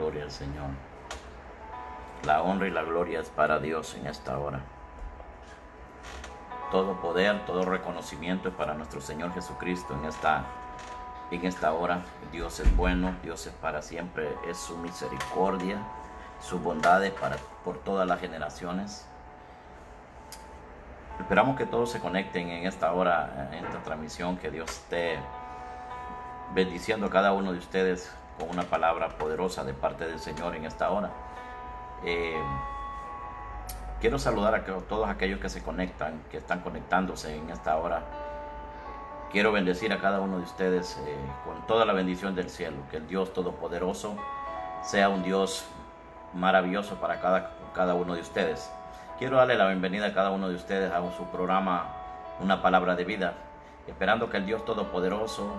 gloria al Señor. La honra y la gloria es para Dios en esta hora. Todo poder, todo reconocimiento es para nuestro Señor Jesucristo en esta hora. Dios es bueno, Dios es para siempre, es su misericordia, su bondad es por todas las generaciones. Esperamos que todos se conecten en esta hora, en esta transmisión, que Dios esté bendiciendo a cada uno de ustedes con una palabra poderosa de parte del Señor en esta hora. Quiero saludar a todos aquellos que se conectan, que están conectándose en esta hora. Quiero bendecir a cada uno de ustedes con toda la bendición del cielo. Que el Dios Todopoderoso sea un Dios maravilloso para cada uno de ustedes. Quiero darle la bienvenida a cada uno de ustedes a su programa Una Palabra de Vida, esperando que el Dios Todopoderoso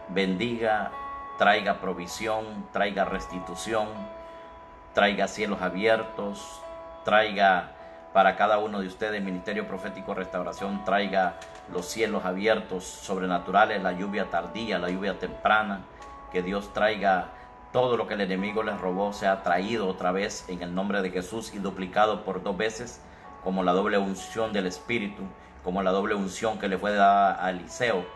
bendiga, traiga provisión, traiga restitución, traiga cielos abiertos, traiga para cada uno de ustedes, Ministerio Profético Restauración, traiga los cielos abiertos, sobrenaturales, la lluvia tardía, la lluvia temprana, que Dios traiga todo lo que el enemigo les robó, sea traído otra vez en el nombre de Jesús y duplicado por 2 veces, como la doble unción del Espíritu, como la doble unción que le fue dada a Eliseo.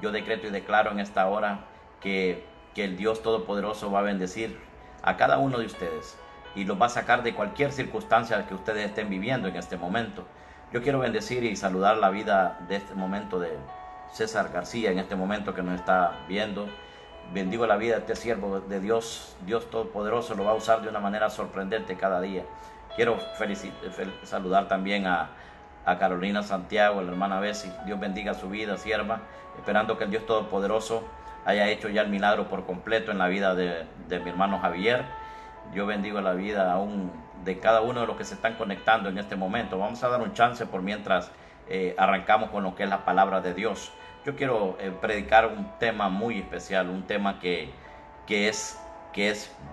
Yo decreto y declaro en esta hora que el Dios Todopoderoso va a bendecir a cada uno de ustedes y los va a sacar de cualquier circunstancia que ustedes estén viviendo en este momento. Yo quiero bendecir y saludar la vida de este momento de César García, en este momento que nos está viendo. Bendigo la vida de este siervo de Dios. Dios Todopoderoso lo va a usar de una manera sorprendente cada día. Quiero saludar también a Carolina Santiago, la hermana Bessie. Dios bendiga su vida, sierva, esperando que el Dios Todopoderoso haya hecho ya el milagro por completo en la vida de mi hermano Javier. Yo bendigo la vida aún de cada uno de los que se están conectando en este momento. Vamos a dar un chance por mientras arrancamos con lo que es la palabra de Dios. Yo quiero predicar un tema muy especial, un tema que es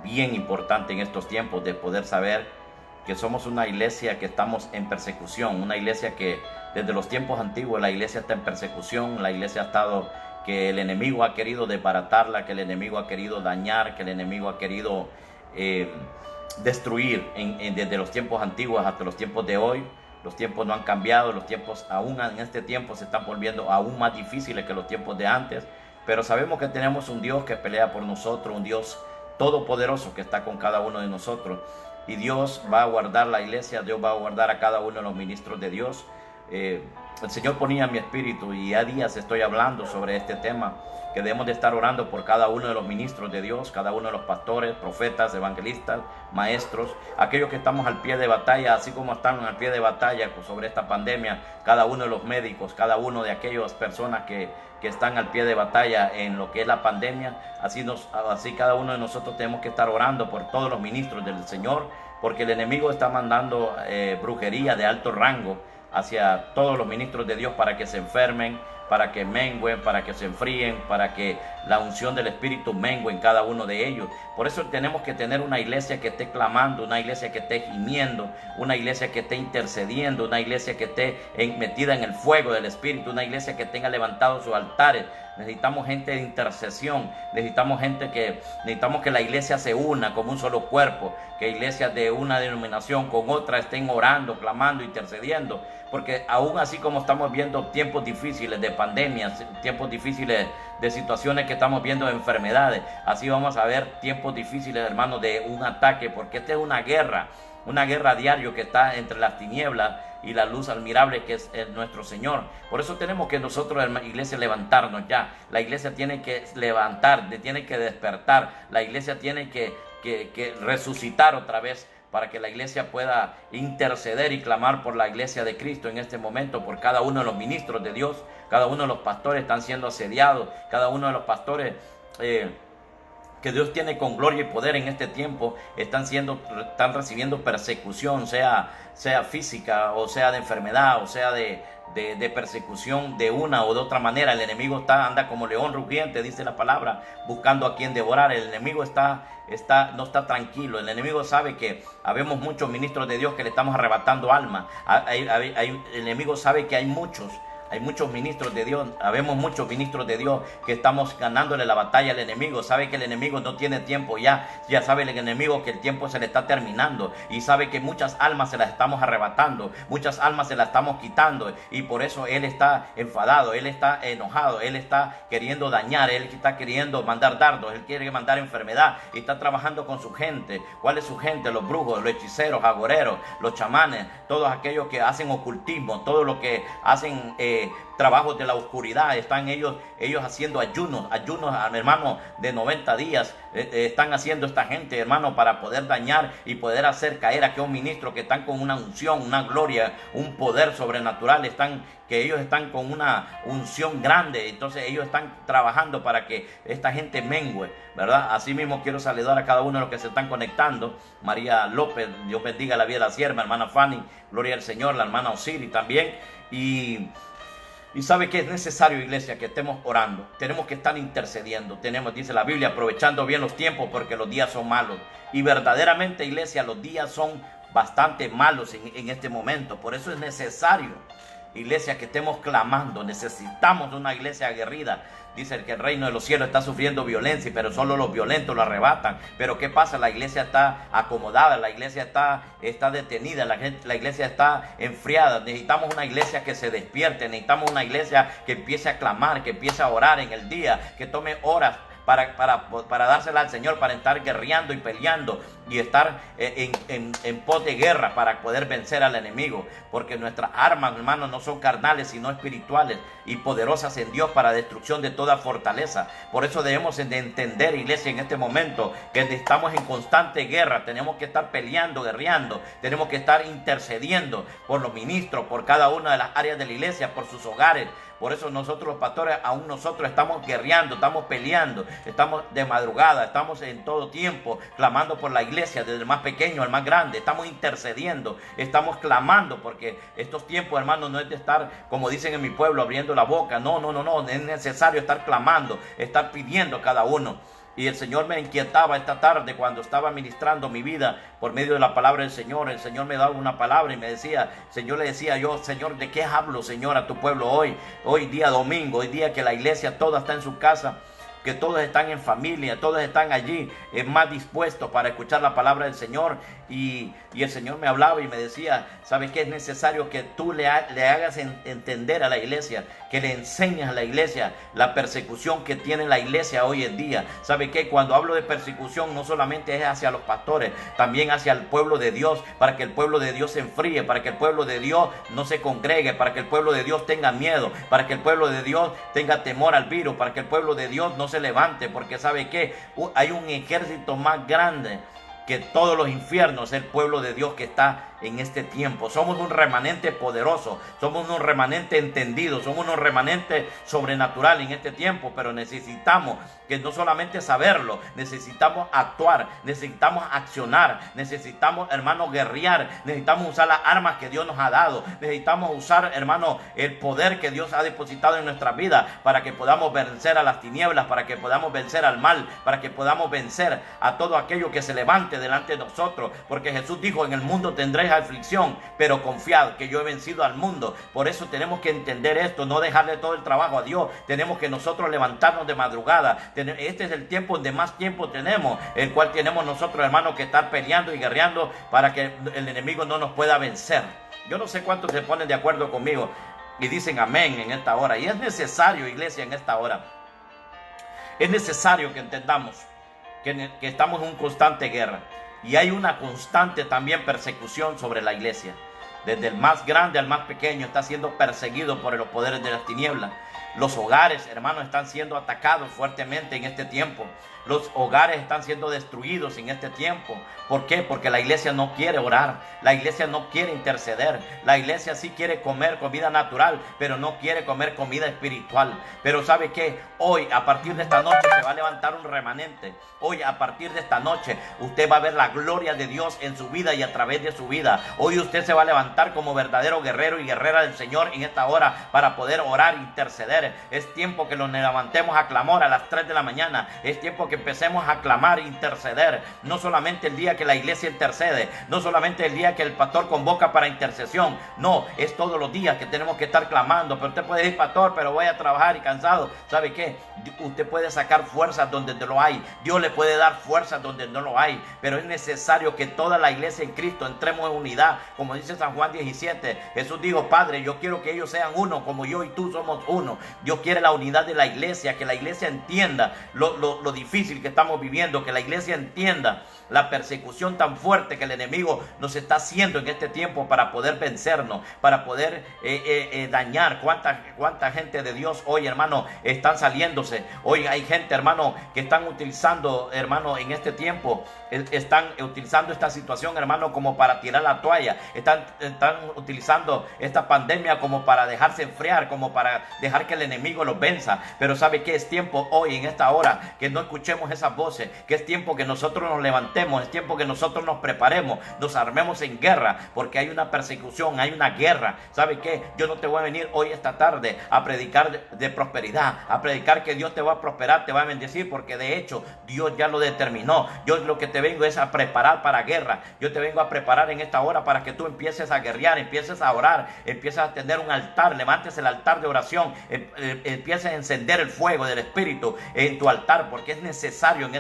bien importante en estos tiempos, de poder saber que somos una iglesia que estamos en persecución, una iglesia que desde los tiempos antiguos la iglesia está en persecución, la iglesia ha estado, que el enemigo ha querido desbaratarla, que el enemigo ha querido dañar, que el enemigo ha querido destruir desde los tiempos antiguos hasta los tiempos de hoy. Los tiempos no han cambiado, los tiempos aún en este tiempo se están volviendo aún más difíciles que los tiempos de antes, pero sabemos que tenemos un Dios que pelea por nosotros, un Dios todopoderoso que está con cada uno de nosotros, y Dios va a guardar la iglesia, Dios va a guardar a cada uno de los ministros de Dios. El Señor ponía en mi espíritu, y a días estoy hablando sobre este tema, que debemos de estar orando por cada uno de los ministros de Dios, cada uno de los pastores, profetas, evangelistas, maestros, aquellos que estamos al pie de batalla, así como están al pie de batalla sobre esta pandemia, cada uno de los médicos, cada uno de aquellas personas que están al pie de batalla en lo que es la pandemia, así cada uno de nosotros tenemos que estar orando por todos los ministros del Señor, porque el enemigo está mandando brujería de alto rango hacia todos los ministros de Dios para que se enfermen, para que mengüen, para que se enfríen, para que la unción del Espíritu mengue en cada uno de ellos. Por eso tenemos que tener una iglesia que esté clamando, una iglesia que esté gimiendo, una iglesia que esté intercediendo, una iglesia que esté metida en el fuego del Espíritu, una iglesia que tenga levantados sus altares. Necesitamos gente de intercesión, necesitamos que la iglesia se una como un solo cuerpo, que iglesias de una denominación con otra estén orando, clamando, intercediendo, porque aún así como estamos viendo tiempos difíciles de pandemias, tiempos difíciles de situaciones que estamos viendo de enfermedades, así vamos a ver tiempos difíciles, hermanos, de un ataque, porque esta es una guerra diario que está entre las tinieblas y la luz admirable que es nuestro Señor. Por eso tenemos que nosotros, iglesia, levantarnos ya. La iglesia tiene que levantar, tiene que despertar. La iglesia tiene que resucitar otra vez, para que la iglesia pueda interceder y clamar por la iglesia de Cristo en este momento, por cada uno de los ministros de Dios. Cada uno de los pastores están siendo asediados, cada uno de los pastores que Dios tiene con gloria y poder en este tiempo están recibiendo persecución, sea física, o sea de enfermedad, o sea de persecución de una o de otra manera. El enemigo anda como león rugiente, dice la palabra, buscando a quien devorar. El enemigo no está tranquilo. El enemigo sabe que habemos muchos ministros de Dios que le estamos arrebatando alma. El enemigo sabe que hay muchos Hay muchos ministros de Dios, habemos muchos ministros de Dios que estamos ganándole la batalla al enemigo. Sabe que el enemigo no tiene tiempo ya sabe el enemigo que el tiempo se le está terminando y sabe que muchas almas se las estamos arrebatando, muchas almas se las estamos quitando y por eso él está enfadado, él está enojado, él está queriendo dañar, él está queriendo mandar dardos, él quiere mandar enfermedad y está trabajando con su gente. ¿Cuál es su gente? Los brujos, los hechiceros, agoreros, los chamanes, todos aquellos que hacen ocultismo, todos los que hacen trabajos de la oscuridad. Están ellos haciendo ayunos, hermano, de 90 días. Están haciendo esta gente, hermano, para poder dañar y poder hacer caer a aquellos ministros que están con una unción, una gloria, un poder sobrenatural. Ellos están con una unción grande. Entonces ellos están trabajando para que esta gente mengue, ¿verdad? Así mismo quiero saludar a cada uno de los que se están conectando. María López, Dios bendiga la vida de la sierva, hermana Fanny, gloria al Señor, la hermana Osiri también. Y sabe que es necesario, iglesia, que estemos orando. Tenemos que estar intercediendo. Dice la Biblia, aprovechando bien los tiempos porque los días son malos. Y verdaderamente, iglesia, los días son bastante malos en este momento. Por eso es necesario, iglesia, que estemos clamando. Necesitamos una iglesia aguerrida. Dice que el reino de los cielos está sufriendo violencia, pero solo los violentos lo arrebatan. Pero ¿qué pasa? La iglesia está acomodada, la iglesia está detenida, la iglesia está enfriada. Necesitamos una iglesia que se despierte, necesitamos una iglesia que empiece a clamar, que empiece a orar en el día, que tome horas para dársela al Señor, para estar guerreando y peleando y estar en pos de guerra para poder vencer al enemigo, porque nuestras armas, hermanos, no son carnales sino espirituales y poderosas en Dios para destrucción de toda fortaleza. Por eso debemos de entender, iglesia, en este momento que estamos en constante guerra. Tenemos que estar peleando, guerreando, tenemos que estar intercediendo por los ministros, por cada una de las áreas de la iglesia, por sus hogares. Por eso nosotros los pastores, aún nosotros estamos guerreando, estamos peleando, estamos de madrugada, estamos en todo tiempo clamando por la iglesia, desde el más pequeño al más grande. Estamos intercediendo, estamos clamando, porque estos tiempos, hermanos, no es de estar, como dicen en mi pueblo, abriendo la boca. No, es necesario estar clamando, estar pidiendo a cada uno. Y el Señor me inquietaba esta tarde cuando estaba ministrando mi vida por medio de la palabra del Señor. El Señor me daba una palabra y me decía, Señor, le decía yo, Señor, ¿de qué hablo, Señor, a tu pueblo hoy? Hoy día domingo, hoy día que la iglesia toda está en su casa, que todos están en familia, todos están allí más dispuestos para escuchar la palabra del Señor. Y el Señor me hablaba y me decía, ¿sabes qué? Es necesario que tú le hagas entender a la iglesia, que le enseñes a la iglesia la persecución que tiene la iglesia hoy en día. ¿Sabe qué? Cuando hablo de persecución, no solamente es hacia los pastores, también hacia el pueblo de Dios, para que el pueblo de Dios se enfríe, para que el pueblo de Dios no se congregue, para que el pueblo de Dios tenga miedo, para que el pueblo de Dios tenga temor al virus, para que el pueblo de Dios no se levante, porque ¿sabe qué? Hay un ejército más grande que todos los infiernos, el pueblo de Dios que está en este tiempo. Somos un remanente poderoso, somos un remanente entendido, somos un remanente sobrenatural en este tiempo, pero necesitamos que no solamente saberlo, necesitamos actuar, necesitamos accionar, necesitamos, hermano, guerrear, necesitamos usar las armas que Dios nos ha dado, necesitamos usar, hermano, el poder que Dios ha depositado en nuestra vida para que podamos vencer a las tinieblas, para que podamos vencer al mal, para que podamos vencer a todo aquello que se levante delante de nosotros, porque Jesús dijo, en el mundo tendréis aflicción, pero confiad que yo he vencido al mundo. Por eso tenemos que entender esto, no dejarle todo el trabajo a Dios. Tenemos que nosotros levantarnos de madrugada. Este es el tiempo donde más tiempo tenemos, el cual tenemos nosotros, hermanos, que estar peleando y guerreando para que el enemigo no nos pueda vencer. Yo no sé cuántos se ponen de acuerdo conmigo y dicen amén en esta hora. Y es necesario, iglesia, en esta hora, es necesario que entendamos que estamos en una constante guerra. Y hay una constante también persecución sobre la iglesia. Desde el más grande al más pequeño está siendo perseguido por los poderes de las tinieblas. Los hogares, hermanos, están siendo atacados fuertemente en este tiempo. Los hogares están siendo destruidos en este tiempo. ¿Por qué? Porque la iglesia no quiere orar, la iglesia no quiere interceder, la iglesia sí quiere comer comida natural, pero no quiere comer comida espiritual. Pero ¿sabe qué? Hoy, a partir de esta noche, se va a levantar un remanente. Hoy, a partir de esta noche, usted va a ver la gloria de Dios en su vida y a través de su vida. Hoy usted se va a levantar como verdadero guerrero y guerrera del Señor en esta hora para poder orar e interceder. Es tiempo que nos levantemos a clamor a las 3 de la mañana. Es tiempo que que empecemos a clamar, interceder. No solamente el día que la iglesia intercede, no solamente el día que el pastor convoca para intercesión. No, es todos los días que tenemos que estar clamando. Pero usted puede decir, pastor, pero voy a trabajar y cansado. ¿Sabe qué? Usted puede sacar fuerzas donde no lo hay. Dios le puede dar fuerzas donde no lo hay. Pero es necesario que toda la iglesia en Cristo entremos en unidad. Como dice San Juan 17, Jesús dijo, Padre, yo quiero que ellos sean uno, como yo y tú somos uno. Dios quiere la unidad de la iglesia, que la iglesia entienda lo difícil que estamos viviendo, que la iglesia entienda la persecución tan fuerte que el enemigo nos está haciendo en este tiempo para poder vencernos, para poder dañar. ¿Cuánta gente de Dios hoy, hermano, están saliéndose? Hoy hay gente, hermano, que están utilizando, hermano, en este tiempo, están utilizando esta situación, hermano, como para tirar la toalla. Están utilizando esta pandemia como para dejarse enfriar, como para dejar que el enemigo los venza. Pero ¿sabe qué? Es tiempo hoy, en esta hora, que no escuchemos esas voces, que es tiempo que nosotros nos levantemos, es tiempo que nosotros nos preparemos, nos armemos en guerra, porque hay una persecución, hay una guerra. ¿Sabe qué? Yo no te voy a venir hoy esta tarde a predicar de prosperidad, a predicar que Dios te va a prosperar, te va a bendecir, porque de hecho Dios ya lo determinó. Yo lo que te vengo es a preparar para guerra. Yo te vengo a preparar en esta hora para que tú empieces a guerrear, empieces a orar, empieces a tener un altar, levantes el altar de oración, empieces a encender el fuego del Espíritu en tu altar, porque es necesario en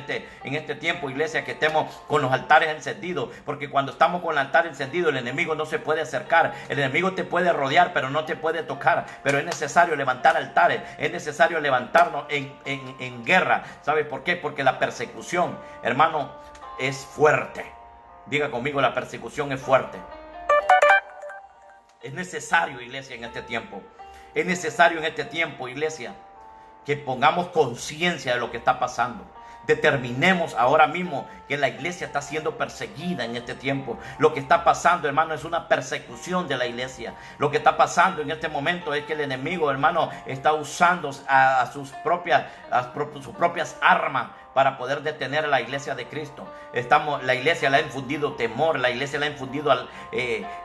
este tiempo, iglesia, que estemos con los altares encendidos, porque cuando estamos con el altar encendido, el enemigo no se puede acercar. El enemigo te puede rodear, pero no te puede tocar. Pero es necesario levantar altares, es necesario levantarnos en guerra. ¿Sabes por qué? Porque la persecución, hermano, es fuerte. Diga conmigo, la persecución es fuerte. Es necesario, iglesia, en este tiempo. Es necesario en este tiempo, iglesia, que pongamos conciencia de lo que está pasando. Determinemos ahora mismo que la iglesia está siendo perseguida en este tiempo. Lo que está pasando, hermano, es una persecución de la iglesia. Lo que está pasando en este momento es que el enemigo, hermano, está usando sus propias armas para poder detener a la iglesia de Cristo. La iglesia le ha infundido temor, la iglesia le ha infundido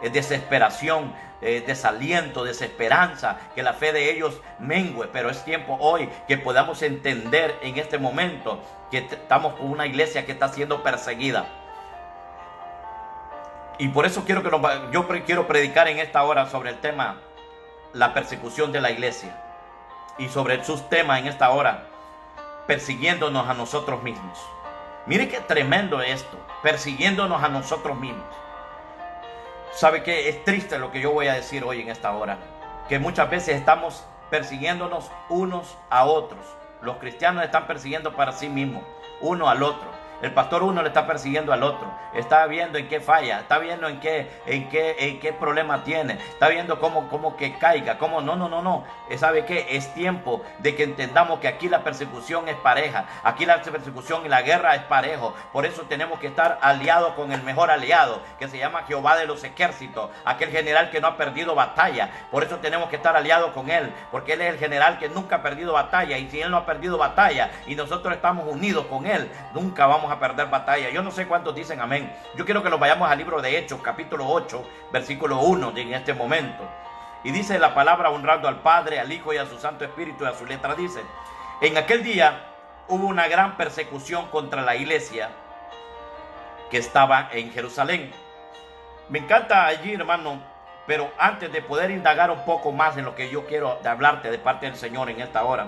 desesperación, desaliento, desesperanza, que la fe de ellos mengue. Pero es tiempo hoy que podamos entender en este momento que estamos con una iglesia que está siendo perseguida. Y por eso quiero predicar en esta hora sobre el tema, la persecución de la iglesia, y sobre sus temas en esta hora, persiguiéndonos a nosotros mismos. Mire qué tremendo es esto, persiguiéndonos a nosotros mismos. ¿Sabe qué? Es triste lo que yo voy a decir hoy en esta hora, que muchas veces estamos persiguiéndonos unos a otros. Los cristianos están persiguiendo para sí mismos, uno al otro. El pastor uno le está persiguiendo al otro, está viendo en qué falla, está viendo en qué problema tiene, está viendo cómo que caiga, cómo no. ¿Sabe qué? Es tiempo de que entendamos que aquí la persecución es pareja, aquí la persecución y la guerra es parejo. Por eso tenemos que estar aliados con el mejor aliado, que se llama Jehová de los ejércitos, aquel general que no ha perdido batalla. Por eso tenemos que estar aliados con él, porque él es el general que nunca ha perdido batalla, y si él no ha perdido batalla y nosotros estamos unidos con él, nunca vamos a perder batalla. Yo no sé cuántos dicen amén. Yo quiero que nos vayamos al libro de Hechos, capítulo 8, versículo 1, en este momento. Y dice la palabra, honrando al Padre, al Hijo y a su Santo Espíritu, y a su letra dice: en aquel día hubo una gran persecución contra la iglesia que estaba en Jerusalén. Me encanta allí, hermano, pero antes de poder indagar un poco más en lo que yo quiero hablarte de parte del Señor en esta hora,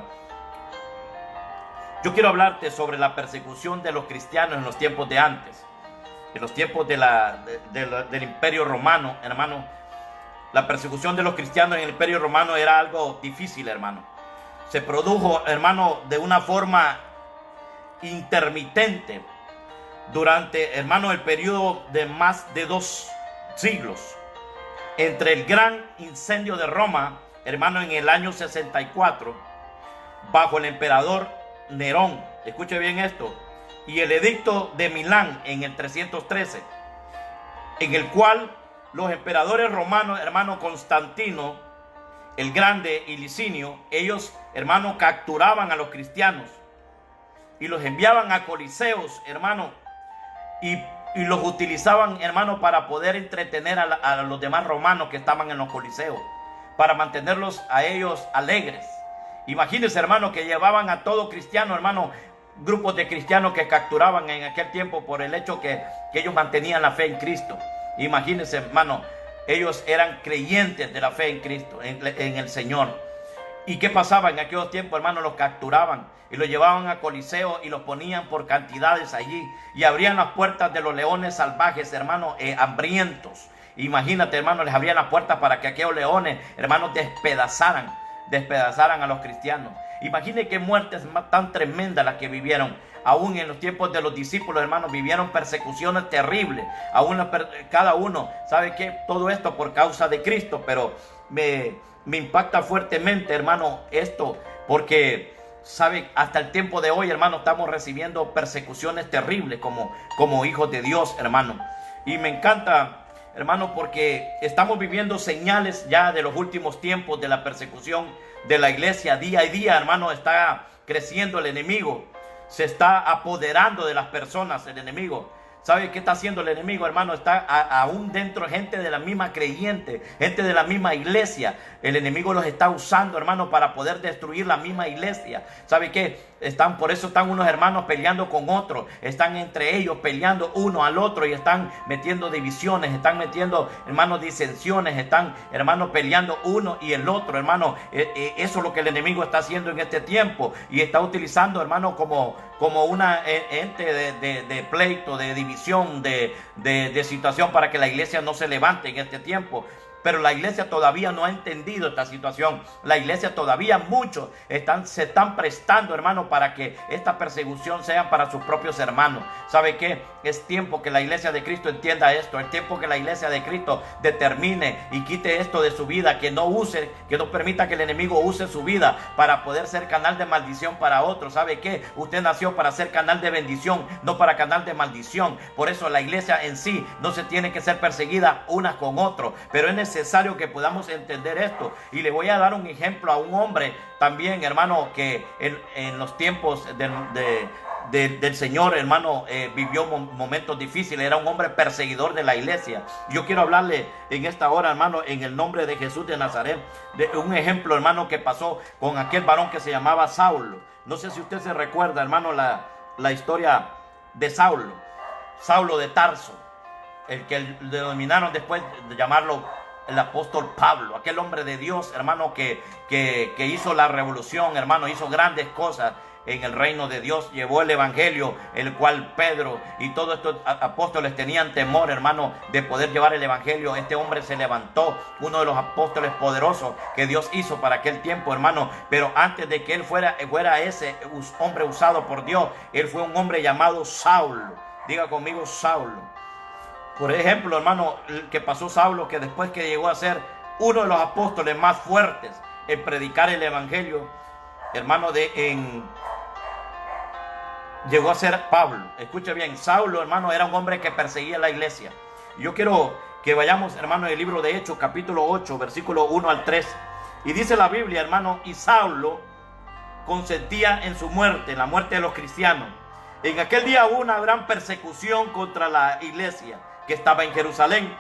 yo quiero hablarte sobre la persecución de los cristianos en los tiempos de antes, en los tiempos del Imperio Romano, hermano. La persecución de los cristianos en el Imperio Romano era algo difícil, hermano. Se produjo, hermano, de una forma intermitente durante, hermano, el periodo de más de 2 siglos. Entre el gran incendio de Roma, hermano, en el año 64, bajo el emperador Nerón, escuche bien esto, y el edicto de Milán en el 313, en el cual los emperadores romanos, hermano, Constantino el Grande y Licinio, ellos, hermano, capturaban a los cristianos y los enviaban a coliseos, hermano, y los utilizaban, hermano, para poder entretener a los demás romanos que estaban en los coliseos, para mantenerlos a ellos alegres. Imagínense, hermano, que llevaban a todo cristiano, hermano, grupos de cristianos que capturaban en aquel tiempo por el hecho que ellos mantenían la fe en Cristo. Imagínense, hermano, ellos eran creyentes de la fe en Cristo, en el Señor. ¿Y qué pasaba en aquellos tiempos, hermano? Los capturaban y los llevaban a Coliseo y los ponían por cantidades allí. Y abrían las puertas de los leones salvajes, hermano, hambrientos. Imagínate, hermano, les abrían las puertas para que aquellos leones, hermanos, despedazaran a los cristianos. Imagine qué muertes tan tremendas las que vivieron. Aún en los tiempos de los discípulos, hermanos, vivieron persecuciones terribles. Cada uno, ¿sabe qué? Todo esto por causa de Cristo, pero me impacta fuertemente, hermano, esto, porque, ¿sabe? Hasta el tiempo de hoy, hermano, estamos recibiendo persecuciones terribles como hijos de Dios, hermano. Y me encanta, hermano, porque estamos viviendo señales ya de los últimos tiempos de la persecución de la iglesia. Día a día, hermano, está creciendo el enemigo. Se está apoderando de las personas el enemigo. ¿Sabe qué está haciendo el enemigo, hermano? Está aún dentro gente de la misma creyente, gente de la misma iglesia. El enemigo los está usando, hermano, para poder destruir la misma iglesia. ¿Sabe qué? Por eso están unos hermanos peleando con otros. Están entre ellos peleando uno al otro y están metiendo divisiones, están metiendo, hermanos, disensiones, están, hermanos, peleando uno y el otro, hermano. Eso es lo que el enemigo está haciendo en este tiempo y está utilizando, hermano, como una ente de pleito, de división, de situación para que la iglesia no se levante en este tiempo. Pero la iglesia todavía no ha entendido esta situación. La iglesia todavía muchos se están prestando, hermano, para que esta persecución sea para sus propios hermanos. ¿Sabe qué? Es tiempo que la iglesia de Cristo entienda esto. Es tiempo que la iglesia de Cristo determine y quite esto de su vida. Que no permita que el enemigo use su vida para poder ser canal de maldición para otros. ¿Sabe qué? Usted nació para ser canal de bendición, no para canal de maldición. Por eso la iglesia en sí no se tiene que ser perseguida unas con otros. Pero es necesario que podamos entender esto. Y le voy a dar un ejemplo a un hombre también, hermano, que en los tiempos del Señor, hermano, vivió momentos difíciles. Era un hombre perseguidor de la iglesia. Yo quiero hablarle en esta hora, hermano, en el nombre de Jesús de Nazaret, de un ejemplo, hermano, que pasó con aquel varón que se llamaba Saulo. No sé si usted se recuerda, hermano, la historia de Saulo de Tarso, el que le denominaron después de llamarlo el apóstol Pablo, aquel hombre de Dios, hermano, que hizo la revolución, hermano, hizo grandes cosas en el reino de Dios, llevó el evangelio, el cual Pedro y todos estos apóstoles tenían temor, hermano, de poder llevar el evangelio. Este hombre se levantó, uno de los apóstoles poderosos que Dios hizo para aquel tiempo, hermano. Pero antes de que él fuera ese hombre usado por Dios, él fue un hombre llamado Saulo. Diga conmigo, Saulo. Por ejemplo, hermano, que pasó Saulo, que después que llegó a ser uno de los apóstoles más fuertes en predicar el evangelio, hermano, llegó a ser Pablo. Escuche bien, Saulo, hermano, era un hombre que perseguía la iglesia. Yo quiero que vayamos, hermano, en el libro de Hechos, capítulo 8, versículo 1 al 3. Y dice la Biblia, hermano, y Saulo consentía en su muerte, en la muerte de los cristianos. En aquel día hubo una gran persecución contra la iglesia que estaba en Jerusalén,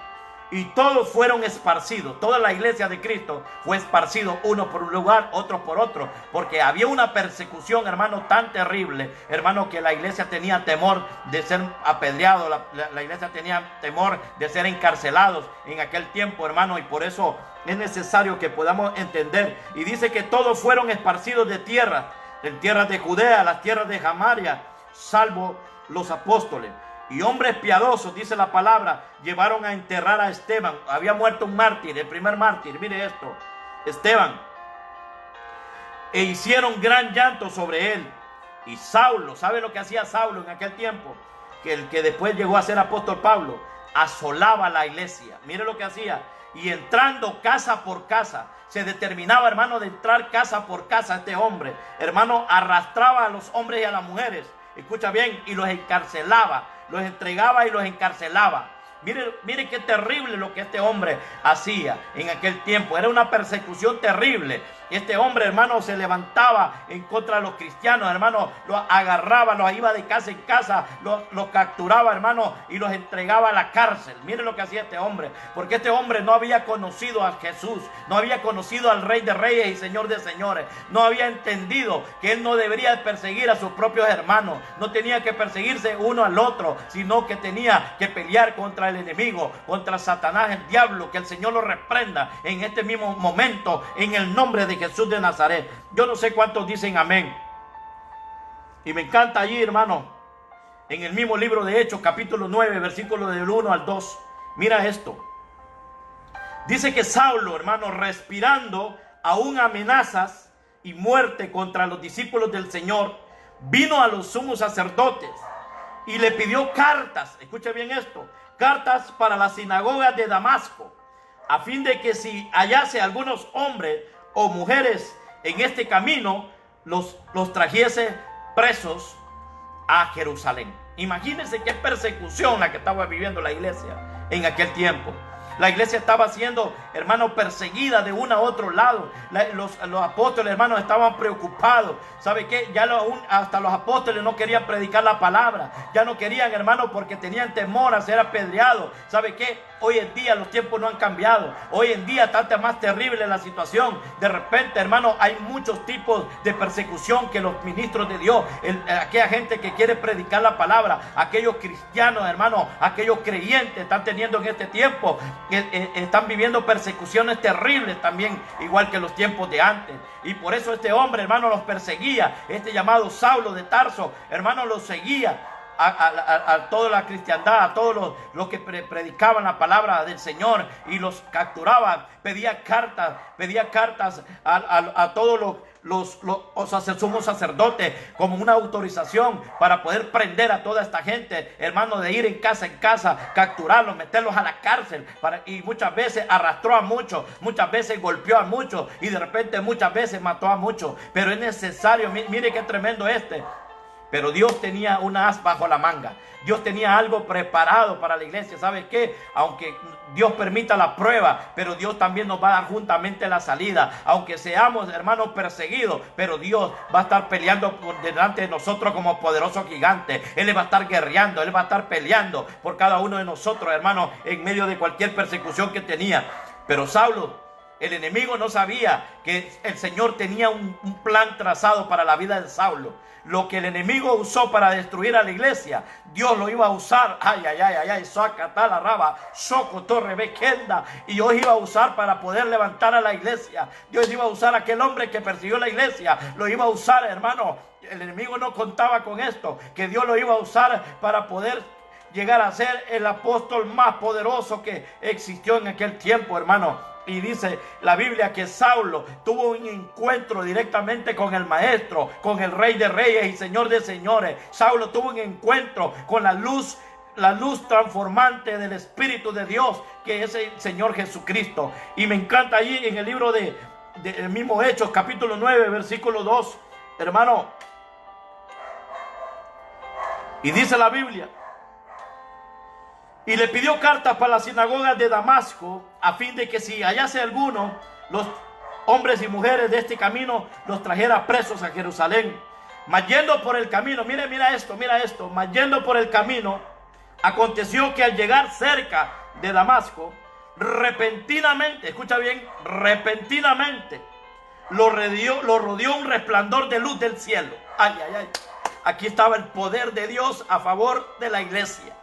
y todos fueron esparcidos. Toda la iglesia de Cristo fue esparcido, uno por un lugar, otro por otro, porque había una persecución, hermano, tan terrible, hermano, que la iglesia tenía temor de ser apedreado, la iglesia tenía temor de ser encarcelados en aquel tiempo, hermano, y por eso es necesario que podamos entender. Y dice que todos fueron esparcidos de tierras de Judea, las tierras de Samaria, salvo los apóstoles. Y hombres piadosos, dice la palabra, llevaron a enterrar a Esteban. Había muerto un mártir, el primer mártir, mire esto, Esteban. E hicieron gran llanto sobre él. Y Saulo, ¿sabe lo que hacía Saulo en aquel tiempo? Que el que después llegó a ser apóstol Pablo, asolaba la iglesia. Mire lo que hacía. Y entrando casa por casa, se determinaba, hermano, de entrar casa por casa. Este hombre, hermano, arrastraba a los hombres y a las mujeres. Escucha bien, y los encarcelaba, los entregaba y los encarcelaba. Mire qué terrible lo que este hombre hacía en aquel tiempo. Era una persecución terrible. Este hombre, hermano, se levantaba en contra de los cristianos, hermano, los agarraba, los iba de casa en casa, los capturaba, hermano, y los entregaba a la cárcel. Miren lo que hacía este hombre, porque este hombre no había conocido a Jesús, no había conocido al Rey de Reyes y Señor de Señores, no había entendido que él no debería perseguir a sus propios hermanos, no tenía que perseguirse uno al otro, sino que tenía que pelear contra el enemigo, contra Satanás, el diablo. Que el Señor lo reprenda en este mismo momento, en el nombre de Jesús de Nazaret. Yo no sé cuántos dicen amén. Y me encanta allí, hermano, en el mismo libro de Hechos, capítulo 9, versículos del 1 al 2. Mira esto. Dice que Saulo, hermano, respirando aún amenazas y muerte contra los discípulos del Señor, vino a los sumos sacerdotes y le pidió cartas. Escuche bien esto. Cartas para las sinagogas de Damasco, a fin de que si hallase algunos hombres o mujeres en este camino, los trajese presos a Jerusalén. Imagínense qué persecución la que estaba viviendo la iglesia en aquel tiempo. La iglesia estaba siendo, hermano, perseguida de uno a otro lado. Los apóstoles, hermanos, estaban preocupados. ¿Sabe qué? Ya hasta los apóstoles no querían predicar la palabra. Ya no querían, hermano, porque tenían temor a ser apedreados. ¿Sabe qué? Hoy en día los tiempos no han cambiado. Hoy en día está más terrible la situación. De repente, hermano, hay muchos tipos de persecución que los ministros de Dios, aquella gente que quiere predicar la palabra, aquellos cristianos, hermano, aquellos creyentes están teniendo en este tiempo. Están viviendo persecuciones terribles también, igual que los tiempos de antes. Y por eso este hombre, hermano, los perseguía. Este llamado Saulo de Tarso, hermano, los seguía a toda la cristiandad, a todos los que predicaban la palabra del Señor, y los capturaban. Pedía cartas a todos los sumos sacerdotes como una autorización para poder prender a toda esta gente, hermano, de ir en casa, capturarlos, meterlos a la cárcel, y muchas veces arrastró a muchos, muchas veces golpeó a muchos, y de repente muchas veces mató a muchos. Pero es necesario, mire qué tremendo pero Dios tenía una as bajo la manga. Dios tenía algo preparado para la iglesia. ¿Sabe qué? Aunque Dios permita la prueba, pero Dios también nos va a dar juntamente la salida. Aunque seamos, hermanos, perseguidos, pero Dios va a estar peleando por delante de nosotros como poderoso gigante. Él va a estar guerreando, Él va a estar peleando por cada uno de nosotros, hermanos, en medio de cualquier persecución que tenía. Pero Saulo, el enemigo, no sabía que el Señor tenía un plan trazado para la vida de Saulo. Lo que el enemigo usó para destruir a la iglesia, Dios lo iba a usar, y Dios iba a usar para poder levantar a la iglesia. Dios iba a usar a aquel hombre que persiguió la iglesia, lo iba a usar, hermano. El enemigo no contaba con esto, que Dios lo iba a usar para poder llegar a ser el apóstol más poderoso que existió en aquel tiempo, hermano. Y dice la Biblia que Saulo tuvo un encuentro directamente con el Maestro, con el Rey de Reyes y Señor de Señores. Saulo tuvo un encuentro con la luz transformante del Espíritu de Dios, que es el Señor Jesucristo. Y me encanta allí en el libro de el mismo Hechos, capítulo 9, versículo 2, hermano. Y dice la Biblia: y le pidió cartas para las sinagogas de Damasco, a fin de que si hallase alguno, los hombres y mujeres de este camino, los trajera presos a Jerusalén. Mas yendo por el camino, mira esto, mas yendo por el camino, aconteció que al llegar cerca de Damasco, repentinamente, escucha bien, repentinamente, lo rodeó un resplandor de luz del cielo. Aquí estaba el poder de Dios a favor de la iglesia.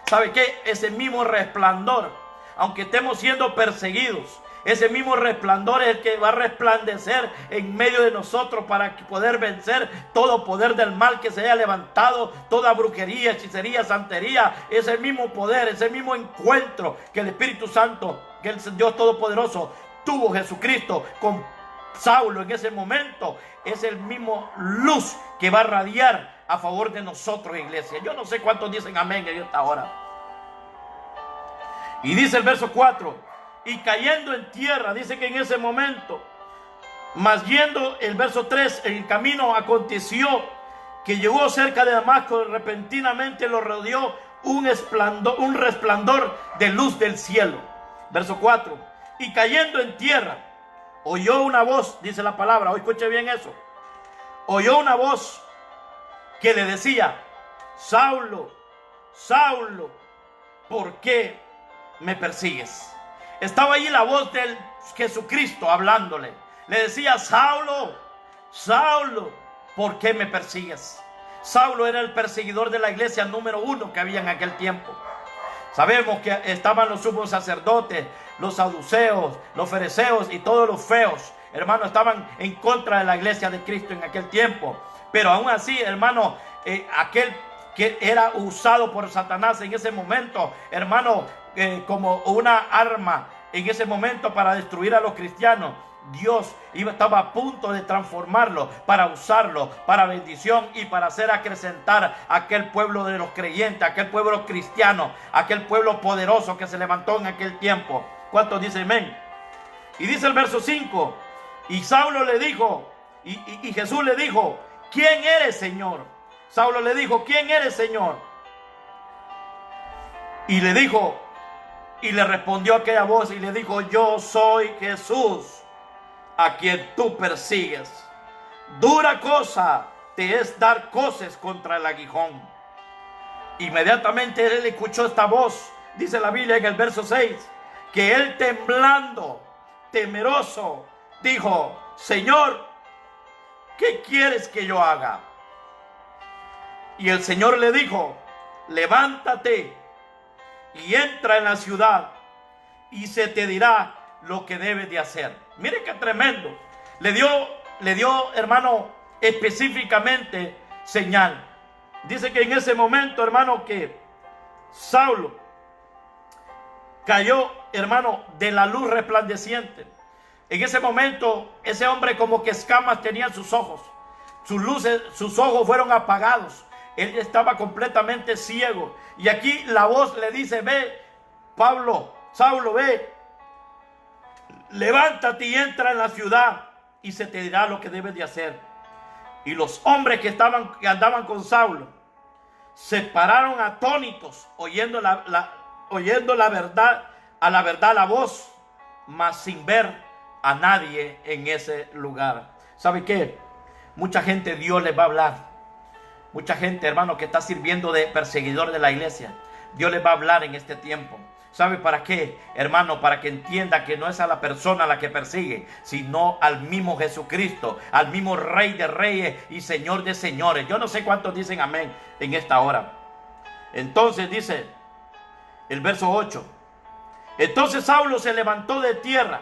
¿Sabe qué? Ese mismo resplandor, aunque estemos siendo perseguidos, ese mismo resplandor es el que va a resplandecer en medio de nosotros para poder vencer todo poder del mal que se haya levantado, toda brujería, hechicería, santería. Ese mismo poder, ese mismo encuentro que el Espíritu Santo, que el Dios Todopoderoso tuvo Jesucristo con Saulo en ese momento, es el mismo luz que va a radiar a favor de nosotros, iglesia. Yo no sé cuántos dicen amén en esta hora. Y dice el verso 4: y cayendo en tierra, dice que en ese momento, mas yendo, el verso 3, en el camino aconteció que llegó cerca de Damasco, repentinamente lo rodeó un resplandor de luz del cielo. Verso 4: y cayendo en tierra, oyó una voz, dice la palabra, hoy escuche bien eso, oyó una voz que le decía: Saulo, Saulo, ¿por qué me persigues? Estaba allí la voz del Jesucristo hablándole. Le decía: Saulo, Saulo, ¿por qué me persigues? Saulo era el perseguidor de la iglesia número 1 que había en aquel tiempo. Sabemos que estaban los sumos sacerdotes, los saduceos, los fariseos y todos los feos, hermano, estaban en contra de la iglesia de Cristo en aquel tiempo. Pero aún así, hermano, aquel que era usado por Satanás en ese momento, hermano, como una arma en ese momento para destruir a los cristianos, Dios estaba a punto de transformarlo para usarlo para bendición y para hacer acrecentar aquel pueblo de los creyentes, aquel pueblo cristiano, aquel pueblo poderoso que se levantó en aquel tiempo. ¿Cuántos dicen amén? Y dice el verso 5: y Saulo le dijo, y Jesús le dijo: ¿quién eres, Señor? Saulo le dijo: ¿quién eres, Señor? Y le dijo, y le respondió aquella voz y le dijo: yo soy Jesús, a quien tú persigues. Dura cosa te es dar coces contra el aguijón. Inmediatamente él escuchó esta voz, dice la Biblia en el verso 6, que él temblando, temeroso, dijo: Señor, ¿qué quieres que yo haga? Y el Señor le dijo: levántate y entra en la ciudad y se te dirá lo que debes de hacer. Mire qué tremendo. Le dio, hermano, específicamente señal. Dice que en ese momento, hermano, que Saulo cayó, hermano, de la luz resplandeciente. En ese momento, ese hombre como que escamas tenía en sus ojos. Sus luces, sus ojos fueron apagados. Él estaba completamente ciego. Y aquí la voz le dice: ve, Saulo, ve, levántate y entra en la ciudad y se te dirá lo que debes de hacer. Y los hombres que andaban con Saulo se pararon atónitos, oyendo la verdad, la voz, mas sin ver a nadie en ese lugar. ¿Sabe qué? Mucha gente Dios les va a hablar. Mucha gente, hermano, que está sirviendo de perseguidor de la iglesia, Dios les va a hablar en este tiempo. ¿Sabe para qué, hermano? Para que entienda que no es a la persona a la que persigue, sino al mismo Jesucristo, al mismo Rey de Reyes y Señor de Señores. Yo no sé cuántos dicen amén en esta hora. Entonces dice el verso 8: entonces Saulo se levantó de tierra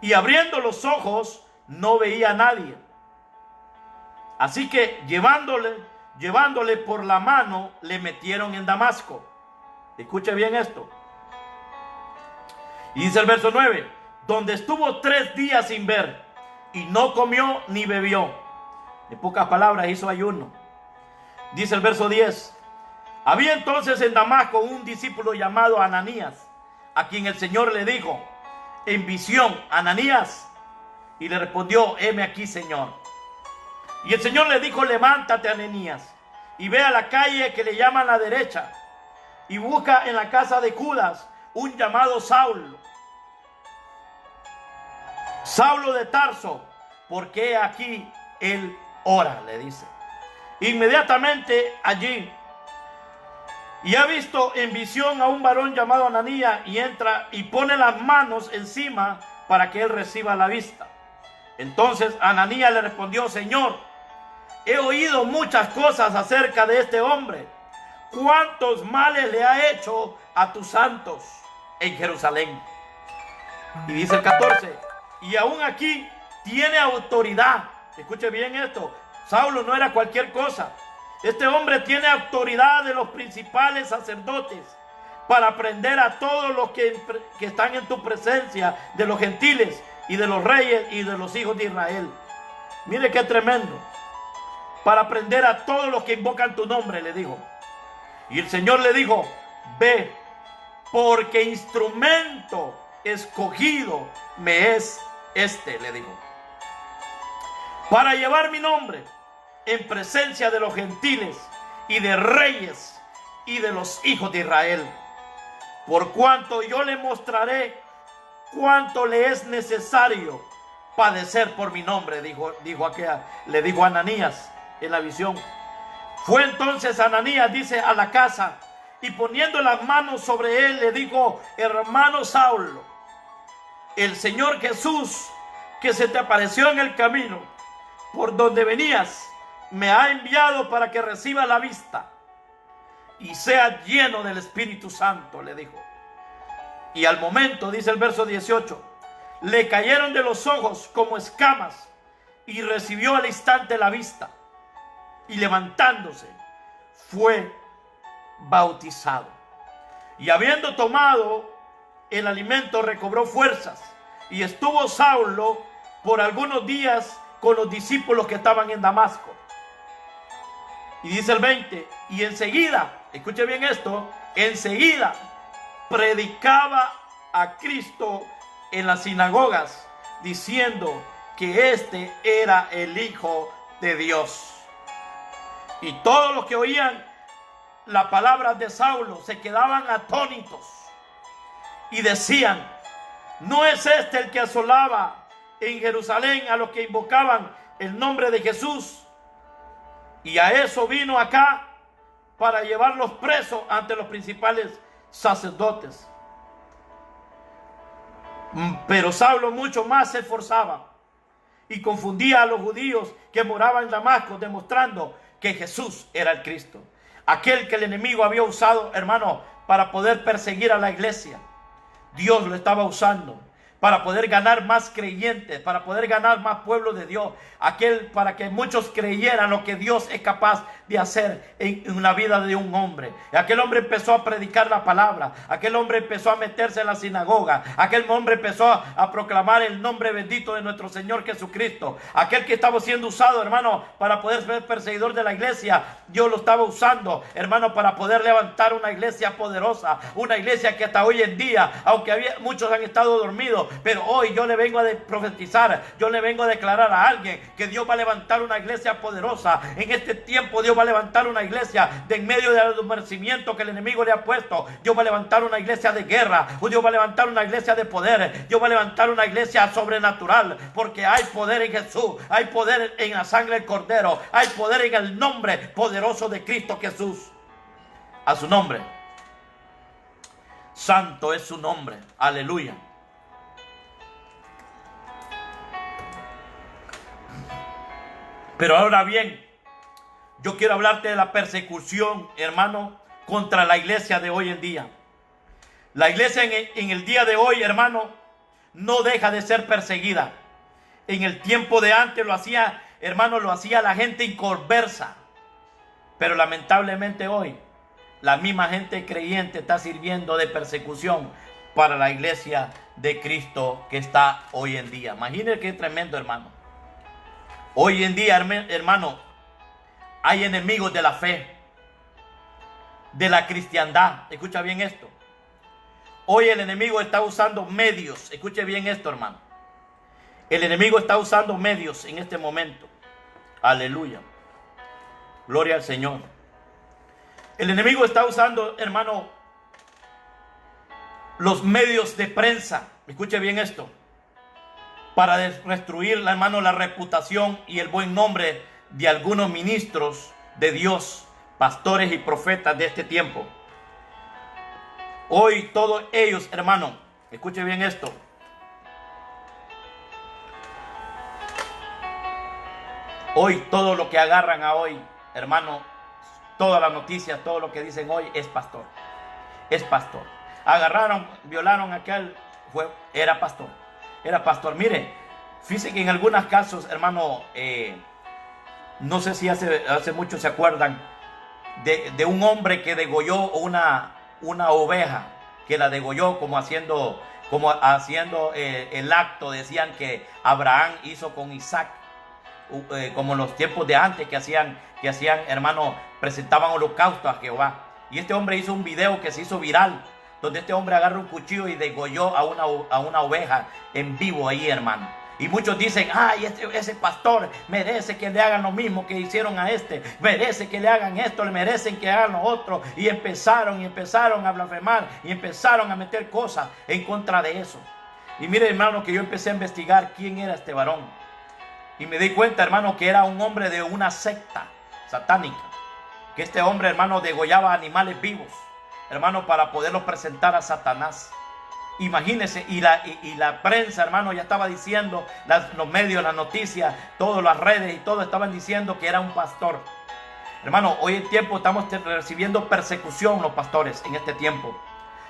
y abriendo los ojos no veía a nadie. Así que llevándole por la mano, le metieron en Damasco. Escuche bien esto. Y dice el verso 9: donde estuvo 3 días sin ver, y no comió ni bebió. En pocas palabras, hizo ayuno. Dice el verso 10: había entonces en Damasco un discípulo llamado Ananías, a quien el Señor le dijo en visión: Ananías. Y le respondió: heme aquí, Señor. Y el Señor le dijo: levántate, Ananías, y ve a la calle que le llaman la derecha, y busca en la casa de Judas un llamado Saulo, Saulo de Tarso, porque aquí él ora, le dice. Inmediatamente allí, y ha visto en visión a un varón llamado Ananías, y entra y pone las manos encima para que él reciba la vista. Entonces Ananías le respondió: Señor, he oído muchas cosas acerca de este hombre. ¿Cuántos males le ha hecho a tus santos en Jerusalén? Y dice el 14: y aún aquí tiene autoridad. Escuche bien esto. Saulo no era cualquier cosa. Este hombre tiene autoridad de los principales sacerdotes para prender a todos los que están en tu presencia, de los gentiles y de los reyes y de los hijos de Israel. Mire qué tremendo. Para prender a todos los que invocan tu nombre, le dijo. Y el Señor le dijo: ve, porque instrumento escogido me es este, le dijo, para llevar mi nombre en presencia de los gentiles y de reyes y de los hijos de Israel. Por cuanto yo le mostraré cuánto le es necesario padecer por mi nombre, le dijo a Ananías en la visión. Fue entonces Ananías, dice, a la casa, y poniendo las manos sobre él, le dijo: hermano Saulo, el Señor Jesús, que se te apareció en el camino por donde venías, me ha enviado para que reciba la vista y sea lleno del Espíritu Santo, le dijo. Y al momento, dice el verso 18, le cayeron de los ojos como escamas y recibió al instante la vista, y levantándose fue bautizado. Y habiendo tomado el alimento, recobró fuerzas, y estuvo Saulo por algunos días con los discípulos que estaban en Damasco. Y dice el 20, y enseguida, escuche bien esto, enseguida predicaba a Cristo en las sinagogas, diciendo que este era el Hijo de Dios. Y todos los que oían la palabra de Saulo se quedaban atónitos y decían: ¿no es este el que asolaba en Jerusalén a los que invocaban el nombre de Jesús? Y a eso vino acá, para llevarlos presos ante los principales sacerdotes. Pero Saulo mucho más se esforzaba y confundía a los judíos que moraban en Damasco, demostrando que Jesús era el Cristo, aquel que el enemigo había usado, hermano, para poder perseguir a la iglesia. Dios lo estaba usando para poder ganar más creyentes, para poder ganar más pueblo de Dios, para que muchos creyeran lo que Dios es capaz de hacer en la vida de un hombre. Aquel hombre empezó a predicar la palabra, aquel hombre empezó a meterse en la sinagoga, aquel hombre empezó a proclamar el nombre bendito de nuestro Señor Jesucristo. Aquel que estaba siendo usado, hermano, para poder ser perseguidor de la iglesia, Dios lo estaba usando, hermano, para poder levantar una iglesia poderosa, una iglesia que hasta hoy en día, aunque muchos han estado dormidos, pero hoy yo le vengo a profetizar, yo le vengo a declarar a alguien que Dios va a levantar una iglesia poderosa. En este tiempo Dios va a levantar una iglesia de en medio del adormecimiento que el enemigo le ha puesto. Dios va a levantar una iglesia de guerra, Dios va a levantar una iglesia de poder, Dios va a levantar una iglesia sobrenatural, porque hay poder en Jesús, hay poder en la sangre del Cordero, hay poder en el nombre poderoso de Cristo Jesús. A su nombre, santo es su nombre, aleluya. Pero ahora bien, yo quiero hablarte de la persecución, hermano, contra la iglesia de hoy en día. La iglesia en el día de hoy, hermano, no deja de ser perseguida. En el tiempo de antes lo hacía, hermano, lo hacía la gente inconversa. Pero lamentablemente hoy, la misma gente creyente está sirviendo de persecución para la iglesia de Cristo que está hoy en día. Imagínense qué tremendo, hermano. Hoy en día, hermano, hay enemigos de la fe, de la cristiandad. Escucha bien esto. Hoy el enemigo está usando medios. Escuche bien esto, hermano. El enemigo está usando medios en este momento. Aleluya. Gloria al Señor. El enemigo está usando, hermano, los medios de prensa. Escuche bien esto. Para destruir, hermano, la reputación y el buen nombre de algunos ministros de Dios, pastores y profetas de este tiempo. Hoy todos ellos, hermano, escuche bien esto. Hoy todo lo que agarran a hoy, hermano, todas las noticias, todo lo que dicen hoy es pastor. Es pastor. Agarraron, violaron a aquel, era pastor. Era pastor. Mire, fíjese que en algunos casos, hermano, no sé si hace mucho se acuerdan de un hombre que degolló una oveja, que la degolló como haciendo el acto. Decían que Abraham hizo con Isaac, como en los tiempos de antes que hacían, hermano, presentaban holocausto a Jehová. Y este hombre hizo un video que se hizo viral, donde este hombre agarra un cuchillo y degolló a una oveja en vivo ahí, hermano. Y muchos dicen: ay, ese pastor merece que le hagan lo mismo que hicieron a este, merece que le hagan esto, le merecen que hagan lo otro. Y empezaron a blasfemar y empezaron a meter cosas en contra de eso. Y mire, hermano, que yo empecé a investigar quién era este varón. Y me di cuenta, hermano, que era un hombre de una secta satánica. Que este hombre, hermano, degollaba animales vivos, hermano, para poderlos presentar a Satanás. Imagínense, y la prensa, hermano, ya estaba diciendo, los medios, las noticias, todas las redes y todo estaban diciendo que era un pastor. Hermano, hoy en tiempo estamos recibiendo persecución los pastores en este tiempo.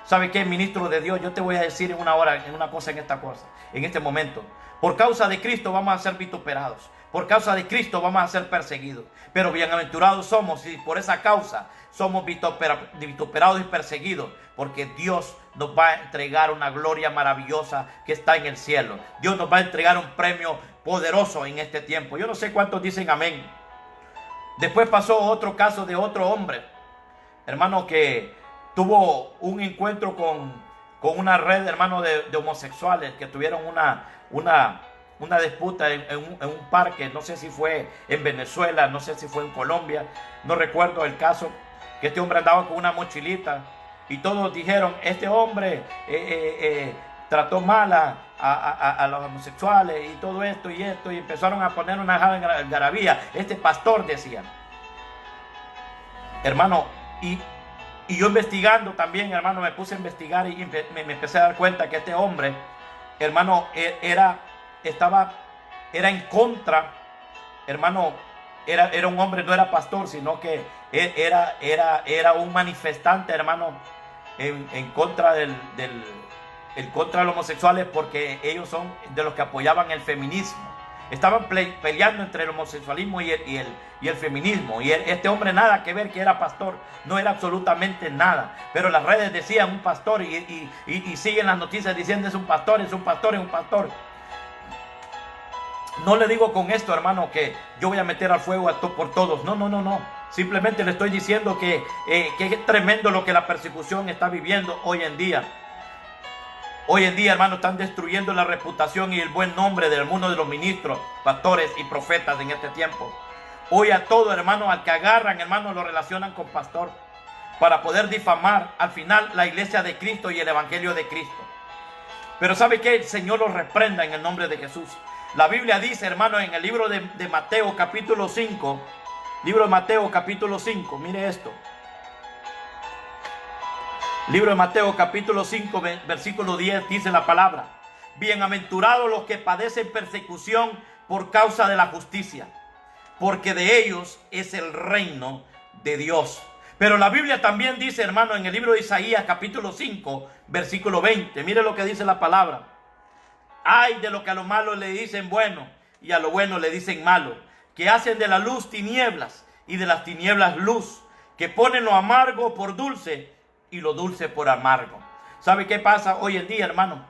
¿Sabe qué, ministro de Dios? Yo te voy a decir en una cosa, en este momento. Por causa de Cristo vamos a ser vituperados. Por causa de Cristo vamos a ser perseguidos. Pero bienaventurados somos si por esa causa somos vituperados y perseguidos. Porque Dios nos va a entregar una gloria maravillosa que está en el cielo. Dios nos va a entregar un premio poderoso en este tiempo. Yo no sé cuántos dicen amén. Después pasó otro caso de otro hombre, hermano, que tuvo un encuentro con una red, hermano, de homosexuales que tuvieron una disputa en un parque. No sé si fue en Venezuela, no sé si fue en Colombia, no recuerdo el caso, que este hombre andaba con una mochilita y todos dijeron, este hombre trató mal a los homosexuales y todo esto y empezaron a poner una algarabía. Este pastor decía, hermano, y yo investigando también, hermano, me puse a investigar y me empecé a dar cuenta que este hombre, hermano, era en contra, hermano, era un hombre, no era pastor, sino que era un manifestante, hermano, en contra en contra de los homosexuales, porque ellos son de los que apoyaban el feminismo. Estaban peleando entre el homosexualismo y el feminismo. Y este hombre nada que ver que era pastor. No era absolutamente nada. Pero las redes decían un pastor y siguen las noticias diciendo es un pastor, es un pastor, es un pastor. No le digo con esto, hermano, que yo voy a meter al fuego por todos. No. Simplemente le estoy diciendo que es tremendo lo que la persecución está viviendo hoy en día. Hoy en día, hermano, están destruyendo la reputación y el buen nombre del mundo de los ministros, pastores y profetas en este tiempo. Hoy a todo, hermano, al que agarran, hermano, lo relacionan con pastor para poder difamar al final la iglesia de Cristo y el evangelio de Cristo. Pero ¿sabe qué? El Señor los reprenda en el nombre de Jesús. La Biblia dice, hermano, en el libro de Mateo capítulo 5, libro de Mateo capítulo 5, mire esto. Libro de Mateo capítulo 5 versículo 10 dice la palabra: bienaventurados los que padecen persecución por causa de la justicia, porque de ellos es el reino de Dios. Pero la Biblia también dice, hermano, en el libro de Isaías capítulo 5 versículo 20, mire lo que dice la palabra: ay de lo que a lo malo le dicen bueno y a lo bueno le dicen malo, que hacen de la luz tinieblas y de las tinieblas luz, que ponen lo amargo por dulce y lo dulce por amargo. ¿Sabe qué pasa hoy en día, hermano?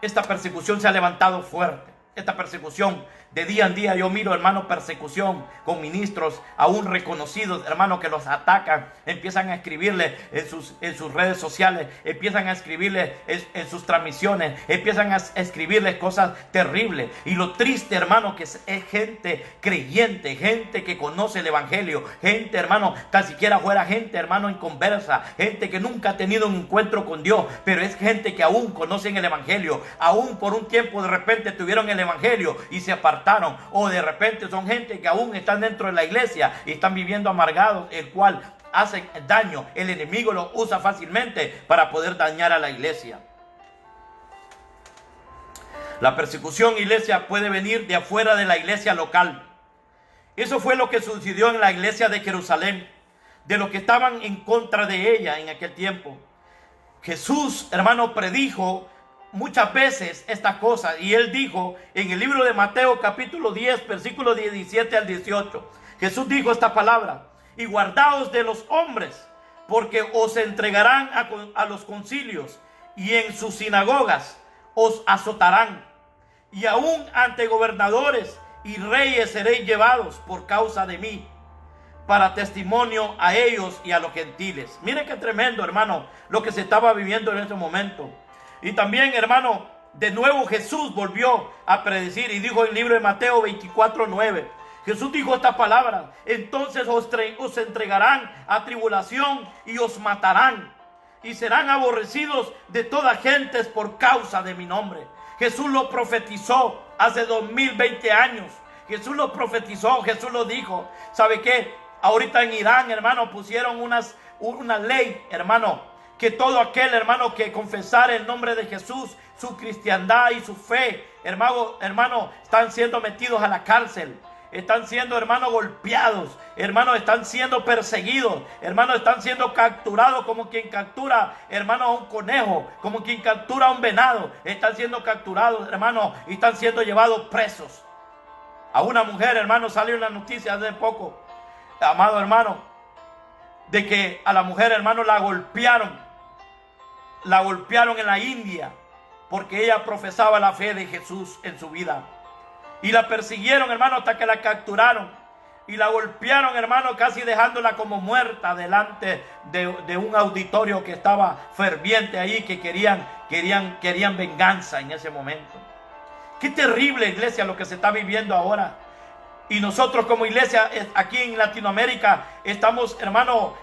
Esta persecución se ha levantado fuerte. Esta persecución de día en día, yo miro, hermano, persecución con ministros aún reconocidos, hermano, que los atacan. Empiezan a escribirle en sus redes sociales, empiezan a escribirle en sus transmisiones, empiezan a escribirles cosas terribles. Y lo triste, hermano, que es gente creyente, gente que conoce el evangelio, gente, hermano, tan siquiera fuera gente, hermano, en conversa, gente que nunca ha tenido un encuentro con Dios, pero es gente que aún conocen el evangelio, aún por un tiempo de repente tuvieron el evangelio y se apartaron, o de repente son gente que aún están dentro de la iglesia y están viviendo amargados, el cual hacen daño. El enemigo lo usa fácilmente para poder dañar a la iglesia. La persecución, iglesia, puede venir de afuera de la iglesia local. Eso fue lo que sucedió en la iglesia de Jerusalén, de los que estaban en contra de ella en aquel tiempo. Jesús, hermano, predijo muchas veces estas cosas, y él dijo en el libro de Mateo capítulo 10 versículos 17 al 18, Jesús dijo esta palabra: y guardaos de los hombres, porque os entregarán a los concilios, y en sus sinagogas os azotarán, y aún ante gobernadores y reyes seréis llevados por causa de mí, para testimonio a ellos y a los gentiles. Miren qué tremendo, hermano, lo que se estaba viviendo en este momento. Y también, hermano, de nuevo Jesús volvió a predecir y dijo en el libro de Mateo 24:9. Jesús dijo esta palabra: entonces os entregarán a tribulación y os matarán, y serán aborrecidos de todas gentes por causa de mi nombre. Jesús lo profetizó hace 2020 años. Jesús lo profetizó, Jesús lo dijo. ¿Sabe qué? Ahorita en Irán, hermano, pusieron una ley, hermano, que todo aquel, hermano, que confesara el nombre de Jesús, su cristiandad y su fe, hermano, están siendo metidos a la cárcel. Están siendo, hermano, golpeados, hermano, están siendo perseguidos, hermano, están siendo capturados como quien captura, hermano, a un conejo, como quien captura a un venado. Están siendo capturados, hermano, y están siendo llevados presos. A una mujer, hermano, salió una noticia hace poco, amado hermano, de que a la mujer, hermano, la golpearon en la India, porque ella profesaba la fe de Jesús en su vida. Y la persiguieron, hermano, hasta que la capturaron. Y la golpearon, hermano, casi dejándola como muerta delante de un auditorio que estaba ferviente ahí, que querían venganza en ese momento. Qué terrible, iglesia, lo que se está viviendo ahora. Y nosotros como iglesia aquí en Latinoamérica estamos, hermano,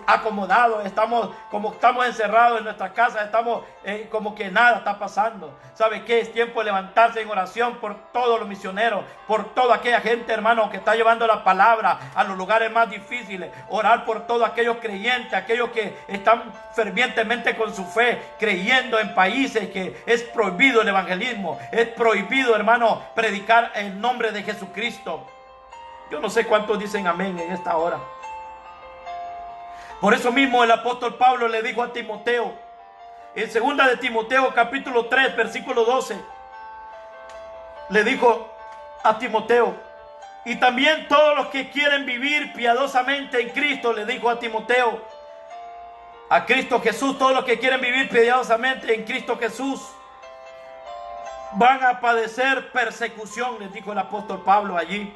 acomodados, estamos encerrados en nuestras casas, estamos como que nada está pasando. ¿Sabe qué? Es tiempo de levantarse en oración por todos los misioneros, por toda aquella gente, hermano, que está llevando la palabra a los lugares más difíciles. Orar por todos aquellos creyentes, aquellos que están fervientemente con su fe, creyendo en países que es prohibido el evangelismo, es prohibido, hermano, predicar el nombre de Jesucristo. Yo no sé cuántos dicen amén en esta hora. Por eso mismo el apóstol Pablo le dijo a Timoteo, en 2 de Timoteo capítulo 3 versículo 12, le dijo a Timoteo, y también todos los que quieren vivir piadosamente en Cristo, le dijo a Timoteo, a Cristo Jesús, todos los que quieren vivir piadosamente en Cristo Jesús van a padecer persecución, les dijo el apóstol Pablo allí.